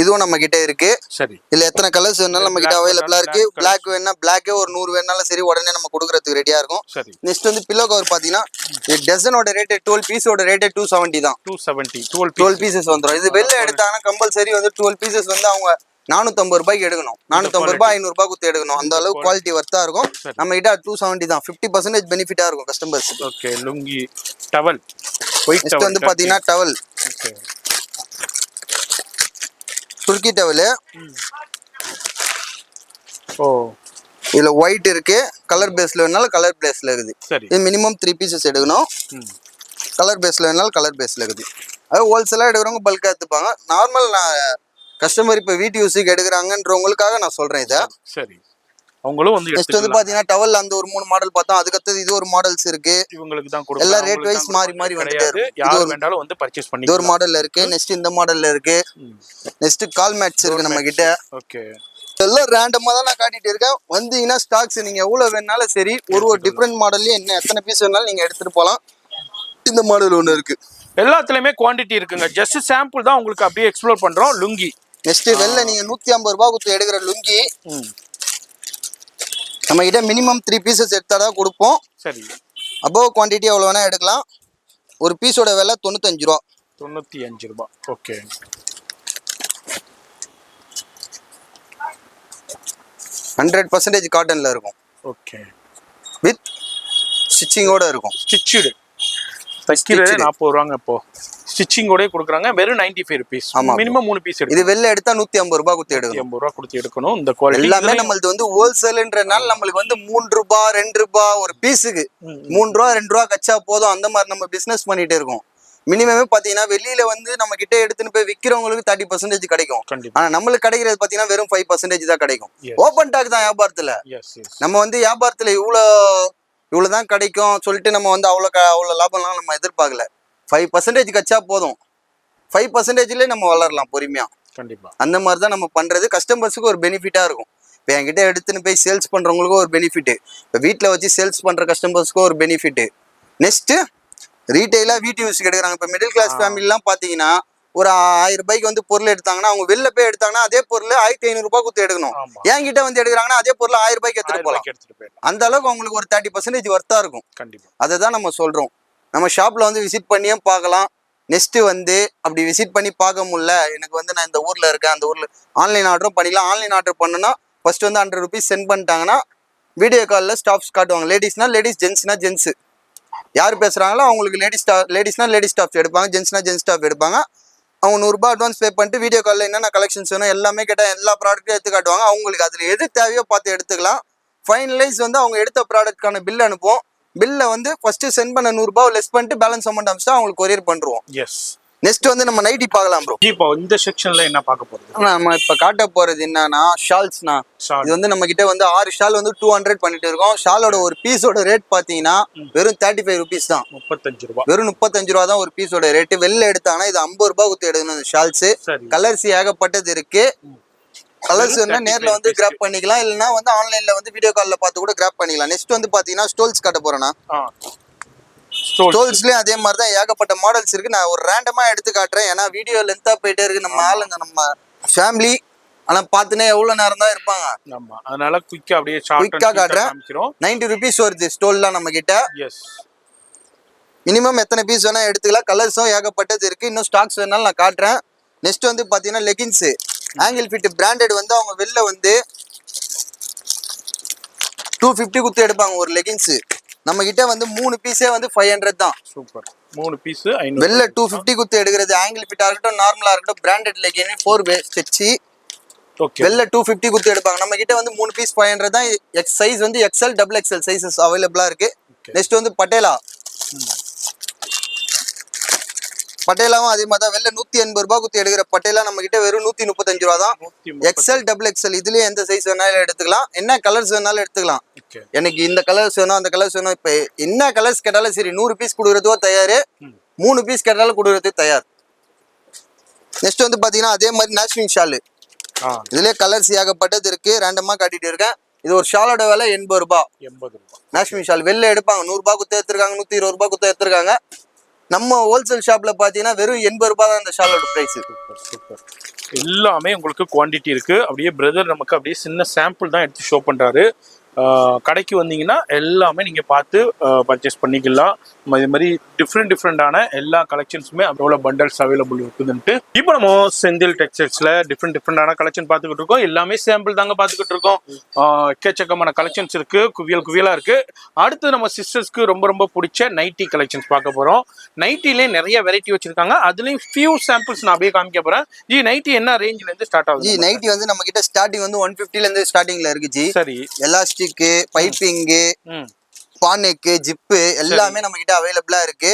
இதுவும் நம்ம கிட்ட இருக்கு. சரி. இதுல எத்தனை கலர்ஸ் வேணாலும் நம்ம கிட்ட அவைலபிளா இருக்கு. பிளாக் வேணா பிளாக்கே ஒரு 100 வேணாலும் சரி உடனே நம்ம கொடுக்கறதுக்கு ரெடியா இருக்கும். நெக்ஸ்ட் வந்து பில்லோ கவர் பாத்தீங்கன்னா டசனோட ரேட் 12 பீஸோட ரேட் 270 தான். 12 பீசஸ் வந்துரும். இது வெளில எடுத்தாங்கன்னா கம்பல்சரி வந்து 12 பீசஸ் வந்து அவங்க 450 ரூபாய்க்கு எடுக்கணும். 450 ரூபாய் 500 ரூபாய் கொடுத்து எடுக்கணும். அந்த அளவுக்கு குவாலிட்டி வர்த்தா இருக்கும். நம்ம கிட்ட 270 தான். 50% பெனிஃபிட்டா இருக்கும் customers. Okay lungi towel. Next வந்து பாத்தீங்கன்னா towel. Okay Turkey towel. Oh இதுல ஒயிட் இருக்கு. கலர் பேஸ்ல வேணாலும் கலர் பேஸ்ல இருக்குது. இது மினிமம் 3 பீசஸ் எடுக்கணும். கலர் பேஸ்ல வேணாலும் கலர் பேஸ்ல இருக்குது. அது ஹோல்சேலா எடுக்கிறவங்க பல்கா எடுத்துப்பாங்க. நார்மல் கஸ்டமர் இப்ப வீட்டு யூஸுக்கு எடுக்கிறாங்கன்றவங்களுக்காக நான் சொல்றேன் இதை. சரி. அவங்களும் வந்து நெக்ஸ்ட் வந்து பாத்தீங்கன்னா டவல் அந்த ஒரு 3 மாடல் பார்த்தோம். அதுக்கடுத்து இது ஒரு மாடல்ஸ் இருக்கு. இவங்களுக்கு தான் கொடுப்போம். எல்லா ரேட் வைஸ் மாறி வந்துட்டே இருக்கு. யார் வேண்டாலும் வந்து பர்சேஸ் பண்ணி. இது ஒரு மாடல்ல இருக்கு. நெக்ஸ்ட் இந்த மாடல்ல இருக்கு. நெக்ஸ்ட் கால் மேட்ஸ் இருக்கு நம்ம கிட்ட. ஓகே எல்லாம் ரேண்டமா தான் நான் காட்டிட்டு இருக்கேன். வந்தீங்கன்னா ஸ்டாக்ஸ் நீங்க எவ்வளவு வேணாலும் சரி ஒரு டிஃபரெண்ட் மாடல்லயே என்ன எத்தனை பீஸ் வேணாலும் நீங்க எடுத்துட்டு போலாம். இந்த மாடல் ஒன்று இருக்கு. எல்லாத்துலயுமே குவாண்டிட்டி இருக்குங்க. ஜஸ்ட் சாம்பிள் தான் உங்களுக்கு அப்படியே எக்ஸ்ப்ளோர் பண்றோம். லுங்கி நெக்ஸ்ட் வெளில நீங்க 150 ரூபாய் கொடுத்து எடுக்கிற லுங்கி நம்ம கிட்ட மினிமம் 3 பீசஸ் எடுத்தாதான் கொடுப்போம். சரி. அபவ் குவான்டிட்டி எவ்வளவு வேணா எடுக்கலாம். ஒரு பீஸோட விலை 95 ரூபா. 95 ரூபாய். ஓகே 100% காட்டன்ல இருக்கும். ஓகே வித் ஸ்டிச்சிங்கோட இருக்கும். ஸ்டிச்சடு தைக்கிறது 40 ரூபாங்க. இப்போ ஸ்டிச்சிங்கோட கொடுக்குறாங்க. வெறும் 95 ரூபீஸ். மினிமம் 3 பீஸ் எடுக்கும். இது வெளில எடுத்தா 150 ரூபாய் கொடுத்து எடுக்கணும். 150 ரூபாய் கொடுத்து எடுக்கணும். இந்த குவாலிட்டி எல்லாமே நம்மளுது வந்து ஹோல்சேல்ன்றனால நம்மளுக்கு வந்து 3 ரூபாய் 2 ரூபாய் ஒரு பீஸுக்கு 3 ரூபாய் 2 ரூபாய் கச்சா போதும். அந்த மாதிரி நம்ம பிசினஸ் பண்ணிட்டு இருக்கோம். மினிமமே பாத்தீங்கன்னா வெளியில வந்து நம்ம கிட்ட எடுத்துன்னு போய் விக்கிறவங்களுக்கு 30% கிடைக்கும். ஆனா நம்மளுக்கு கிடைக்கிறது பாத்தீங்கன்னா வெறும் 5% தான் கிடைக்கும். ஓபன் டாக் தான் வியாபாரத்துல. நம்ம வந்து வியாபாரத்துல இவ்வளவுதான் கிடைக்கும் சொல்லிட்டு நம்ம வந்து அவ்வளவு லாபம்லாம் நம்ம எதிர்பார்க்கல. 5% கச்சா போதும். 5%ல நம்ம வளரலாம் பொறுமையா. கண்டிப்பா அந்த மாதிரி தான் நம்ம பண்றது. கஸ்டமர்ஸுக்கு ஒரு பெனிஃபிட்டா இருக்கும். இப்போ என்கிட்ட எடுத்துன்னு போய் சேல்ஸ் பண்றவங்களுக்கும் ஒரு பெனிஃபிட். இப்போ வீட்டில் வச்சு சேல்ஸ் பண்ற கஸ்டமர்ஸ்க்கும் ஒரு பெனிஃபிட். நெக்ஸ்ட் ரீட்டைலா வீட்டு யூஸ்க்கு எடுக்கிறாங்க. இப்போ மிடில் கிளாஸ் ஃபேமிலிலாம் பாத்தீங்கன்னா ஒரு 1000 ரூபாய்க்கு வந்து பொருள் எடுத்தாங்கன்னா அவங்க வெளில போய் எடுத்தாங்கன்னா அதே பொருள் 1500 ரூபாய் கொடுத்து எடுக்கணும். என்கிட்ட வந்து எடுக்கிறாங்கன்னா அதே பொருள் 1000 ரூபாய்க்கு எடுத்துட்டு போகலாம். அந்த அளவுக்கு அவங்களுக்கு ஒரு 30% வர்த்தா இருக்கும். கண்டிப்பா அதை தான் நம்ம சொல்றோம். நம்ம ஷாப்ல வந்து விசிட் பண்ணியே பார்க்கலாம். நெக்ஸ்ட் வந்து அப்படி விசிட் பண்ணி பார்க்க முடியல எனக்கு வந்து நான் இந்த ஊர்ல இருக்கேன் அந்த ஊர்ல ஆன்லைன் ஆர்டரும் பண்ணிக்கலாம். ஆன்லைன் ஆர்டர் பண்ணுனா ஃபர்ஸ்ட் வந்து 100 ரூபீஸ் சென்ட் பண்ணிட்டாங்கன்னா வீடியோ காலில் ஸ்டாஃப்ஸ் காட்டுவாங்க. லேடிஸ்னா லேடிஸ், ஜென்ஸ்னா ஜென்ஸ். யார் பேசுறாங்களோ அவங்களுக்கு லேடிஸ்னா லேடிஸ் ஸ்டாஃப் எடுப்பாங்க, ஜென்ஸ்னா ஜென்ஸ் ஸ்டாஃப் எடுப்பாங்க. அவங்க 100 ரூபாய் அட்வான்ஸ் பே பண்ணிட்டு வீடியோ காலில் என்னென்ன கலெக்ஷன்ஸ் வேணும் எல்லாமே கேட்டால் எல்லா ப்ராடக்ட்டும் எடுத்து காட்டுவாங்க. அவங்களுக்கு அதில் எது தேவையோ பார்த்து எடுத்துக்கலாம். ஃபைனலைஸ் வந்து அவங்க எடுத்த ப்ராடக்ட்கான பில் அனுப்புவோம். பில்ல வந்து ஃபர்ஸ்ட் சென்ட் பண்ண 100 ரூபாய் லெஸ் பண்ணிட்டு பேலன்ஸ் அமௌண்ட் அனுப்பிச்சா அவங்களுக்கு கொரியர் பண்ணுவோம். எஸ் நெக்ஸ்ட் வந்து நம்ம நைட்டி பார்க்கலாம் ப்ரோ. இப்போ இந்த செக்ஷன்ல என்ன பார்க்க போறது? நம்ம இப்ப காட்ட போறது என்னன்னா ஷால்ஸ்னா. இது வந்து நம்ம கிட்ட வந்து 6 ஷால் வந்து 200 பண்ணிட்டு இருக்கோம். ஷாலோட ஒரு பீஸோட ரேட் பாத்தீங்கன்னா வெறும் 35 ருபீஸ் தான். 35 ரூபாய். வெறும் 35 ரூபா தான் ஒரு பீஸோட ரேட். வெளில எடுத்தாங்கன்னா இது 50 ரூபாய் கொடுத்து எடுக்கணும். இந்த ஷால்ஸ் கலர்ஸ் ஏகப்பட்டது இருக்கு. கலர்ஸ் வேணா நேர்ல வந்து கிராப் பண்ணிக்கலாம், இல்லைன்னா வந்து ஆன்லைன்ல வந்து வீடியோ கால்ல பார்த்து கூட கிராப் பண்ணிக்கலாம். நெக்ஸ்ட் வந்து பாத்தீங்கன்னா ஸ்டோல்ஸ் காட்ட போறேன்னா, ஸ்டோல்ஸ்லயும் அதே மாதிரி தான் ஏகப்பட்ட மாடல்ஸ் இருக்கு. நான் ஒரு ரேண்டமா எடுத்து காட்டுறேன், ஏன்னா வீடியோ லென்த்தா போயிட்டே இருக்கு. நம்ம ஆளுங்க நம்ம ஃபேமிலி ஆனா பாத்துனே எவ்வளவு நேரம் தான் இருப்பாங்க. ஆமா, அதனால குயிக்கா அப்படியே குயிக்கா காட்டுறேன். 90 ருபீஸ் வருது ஸ்டோல்லாம் நம்ம கிட்ட. எஸ், மினிமம் எத்தனை பீஸ் வேணா எடுத்துக்கலாம். கலர்ஸும் ஏகப்பட்டது இருக்கு. இன்னும் ஸ்டாக்ஸ் வேணாலும் நான் காட்டுறேன். நெக்ஸ்ட் வந்து பாத்தீங்கன்னா லெகின்ஸ் ஆங்கிள் ஃபிட் பிராண்டட் வந்து அவங்க வெளில வந்து 250 குத்து எடுப்பாங்க ஒரு லெகின்ஸ். நம்ம கிட்ட வந்து 3 பீஸே வந்து 500 தான். சூப்பர். 3 பீஸ் 500. வெளில 250 குத்து எடுக்கிறது ஆங்கிள் ஃபிட்டா இருக்கட்டும், நார்மலா இருக்கட்டும், பிராண்டட் லெகின் 4 வே ஸ்டிட்ச். ஓகே, வெளில 250 குத்து எடுப்பாங்க. நம்ம கிட்ட வந்து 3 பீஸ் 500 தான். சைஸ் வந்து XL டபுள் XL சைஸஸ் அவைலபிளா இருக்கு. நெக்ஸ்ட் வந்து பட்டேலா. பட்டேலாவும் அதே மாதிரி தான். வெளில 180 ரூபாய் குத்தி எடுக்கிற பட்டேலா நம்ம கிட்ட வெறும் 135 ரூபா தான். XL டபுள் XL இதுலயே எந்த சைஸ் வேணாலும் எடுத்துக்கலாம், என்ன கலர்ஸ் வேணாலும் எடுத்துக்கலாம். எனக்கு இந்த கலர்ஸ் வேணும் அந்த கலர்ஸ் வேணும், இப்ப என்ன கலர்ஸ் கேட்டாலும் சரி 100 பீஸ் கொடுக்கறதோ தயாரு, 3 பீஸ் கேட்டாலும் கொடுக்கறதுக்கு தயார். நெக்ஸ்ட் வந்து பாத்தீங்கன்னா அதே மாதிரி நேஷ்விங் ஷாலு. இதுலயே கலர்ஸ் ஏகப்பட்டது இருக்கு, ரேண்டமா காட்டிட்டு இருக்கேன். இது ஒரு ஷாலோட விலை 80 ரூபாய். நேஷ்விங் ஷால் வெளில எடுப்பாங்க 100 ரூபாய் குத்து எடுத்துருக்காங்க, 120 ரூபாய் குத்து எடுத்துருக்காங்க. நம்ம ஹோல்சேல் ஷாப்ல பாத்தீங்கன்னா வெறும் 80 ரூபாய் தான் இந்த ஷாலோட பிரைஸ். சூப்பர். எல்லாமே உங்களுக்கு குவாண்டிட்டி இருக்கு. அப்படியே பிரதர் நமக்கு அப்படியே சின்ன சாம்பிள் தான் எடுத்து ஷோ பண்றாரு. கடைக்கு வந்தீங்கன்னா எல்லாமே நீங்க பார்த்து பர்ச்சேஸ் பண்ணிக்கலாம். இது மாதிரி டிஃப்ரெண்டான எல்லா கலெக்ஷன்ஸுமே அவ்வளோ பண்டல்ஸ் அவைலபிள் இருக்குதுன்ட்டு. இப்போ நம்ம செந்தில் டெக்ஸ்டைல்ஸ்ல டிஃப்ரெண்டான கலெக்ஷன் பார்த்துக்கிட்டு இருக்கோம். எல்லாமே சாம்பிள் தாங்க பார்த்துக்கிட்டு இருக்கோம். எக்கச்சக்கமான கலெக்ஷன்ஸ் இருக்கு, குவியலா இருக்கு. அடுத்து நம்ம சிஸ்டர்ஸ்க்கு ரொம்ப பிடிச்ச நைட்டி கலெக்ஷன்ஸ் பார்க்க போறோம். நைட்டிலே நிறைய வெரைட்டி வச்சிருக்காங்க, அதுலயும் ஃபியூ சாம்பிள்ஸ் நான் அப்படியே காமிக்க போறேன். ஜி, நைட்டி என்ன ரேஞ்சில இருந்து ஸ்டார்ட் ஆகுது? ஜி, நைட்டி வந்து நம்ம கிட்ட ஸ்டார்டிங் வந்து 150ல இருந்து ஸ்டார்டிங்ல இருக்கு ஜி. சரி. எலாஸ்டிக், பைப்பிங், பானெக், ஜிப்பு எல்லாமே நம்ம கிட்ட அவைலபிளா இருக்கு.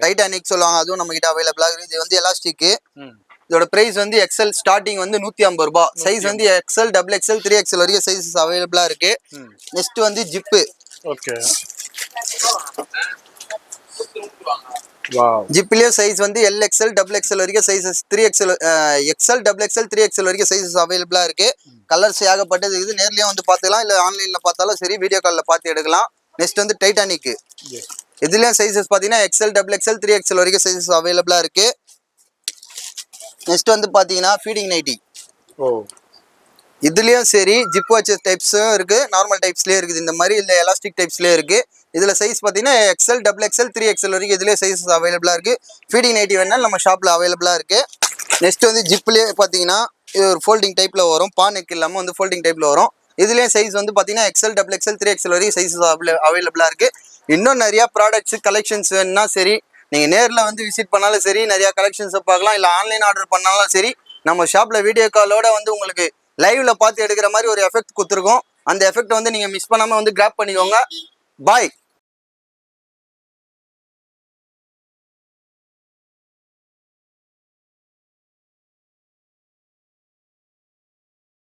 டைட்டானிக் சொல்லுவாங்க, அதுவும் நம்ம கிட்ட அவைலபிளா இருக்கு. இது வந்து எலாஸ்டிக். இதோட பிரைஸ் வந்து XL ஸ்டார்டிங் வந்து 150 ரூபாய். சைஸ் வந்து XL டபுள் XL 3XL வரைக்கும் சைஸஸ் அவைலபிளா இருக்கு. நெக்ஸ்ட் வந்து ஜிப்பு. ஓகே, ஜிப்லயும் சைஸ் வந்து LXL டபுள் XL வரைக்கும் sizes 3XL XL double XL 3XL வரைக்கும் சைஸஸ் அவைலபிளா இருக்கு. கலர்ஸ் ஏகப்பட்டது இருக்குது. நேர்லயும் வந்து பார்த்துக்கலாம், இல்ல ஆன்லைன்ல பார்த்தாலும் சரி, வீடியோ கால்ல பார்த்து எடுக்கலாம். நெக்ஸ்ட் வந்து டைட்டானிக். இதுலயும் சைஸஸ் பாத்தீங்கன்னா XL டபுள் XL 3XL வரைக்கும் சைஸஸ் அவைலபிளா இருக்கு. நெக்ஸ்ட் வந்து பாத்தீங்கன்னா ஃபீடிங் நைட்டி. இதுலயும் சரி ஜிப் வச்ச டைப்ஸும் இருக்கு, நார்மல் டைப்ஸ்லயே இருக்குது, இந்த மாதிரி இல்ல எலாஸ்டிக் டைப்ஸ்லயே இருக்கு. இதுல சைஸ் பாத்தீங்கன்னா XL டபுள் XL 3XL வரைக்கும் இதுலயே சைஸஸ் அவைலபிளா இருக்கு. ஃபீடிங் நைட்டி வேணாலும் நம்ம ஷாப்ல அவைலபிளா இருக்கு. நெக்ஸ்ட் வந்து ஜிப்லயே பாத்தீங்கன்னா இது ஒரு ஃபோல்டிங் டைப்ல வரும், பானெக் இல்லாம வந்து ஃபோல்டிங் டைப்ல வரும். இதுலயும் சைஸ் வந்து பாத்தீங்கன்னா XL டபுள் XL 3XL வரைக்கும் சைஸஸ் அவைலபிளா இருக்கு. இன்னும் நிறைய ப்ராடக்ட்ஸ் கலெக்ஷன்ஸ் வேணும்னா சரி, நீங்க நேர்ல வந்து விசிட் பண்ணாலும் சரி, நிறைய கலெக்ஷன்ஸ் பார்க்கலாம், இல்ல ஆன்லைன் ஆர்டர் பண்ணாலும் சரி, நம்ம ஷாப்ல வீடியோ காலோட வந்து உங்களுக்கு லைவ்ல பார்த்து எடுக்கிற மாதிரி ஒரு எஃபெக்ட் கொடுத்துருக்கோம். அந்த எஃபெக்ட் வந்து நீங்க மிஸ் பண்ணாம வந்து கிராப் பண்ணிக்கோங்க. பாய்.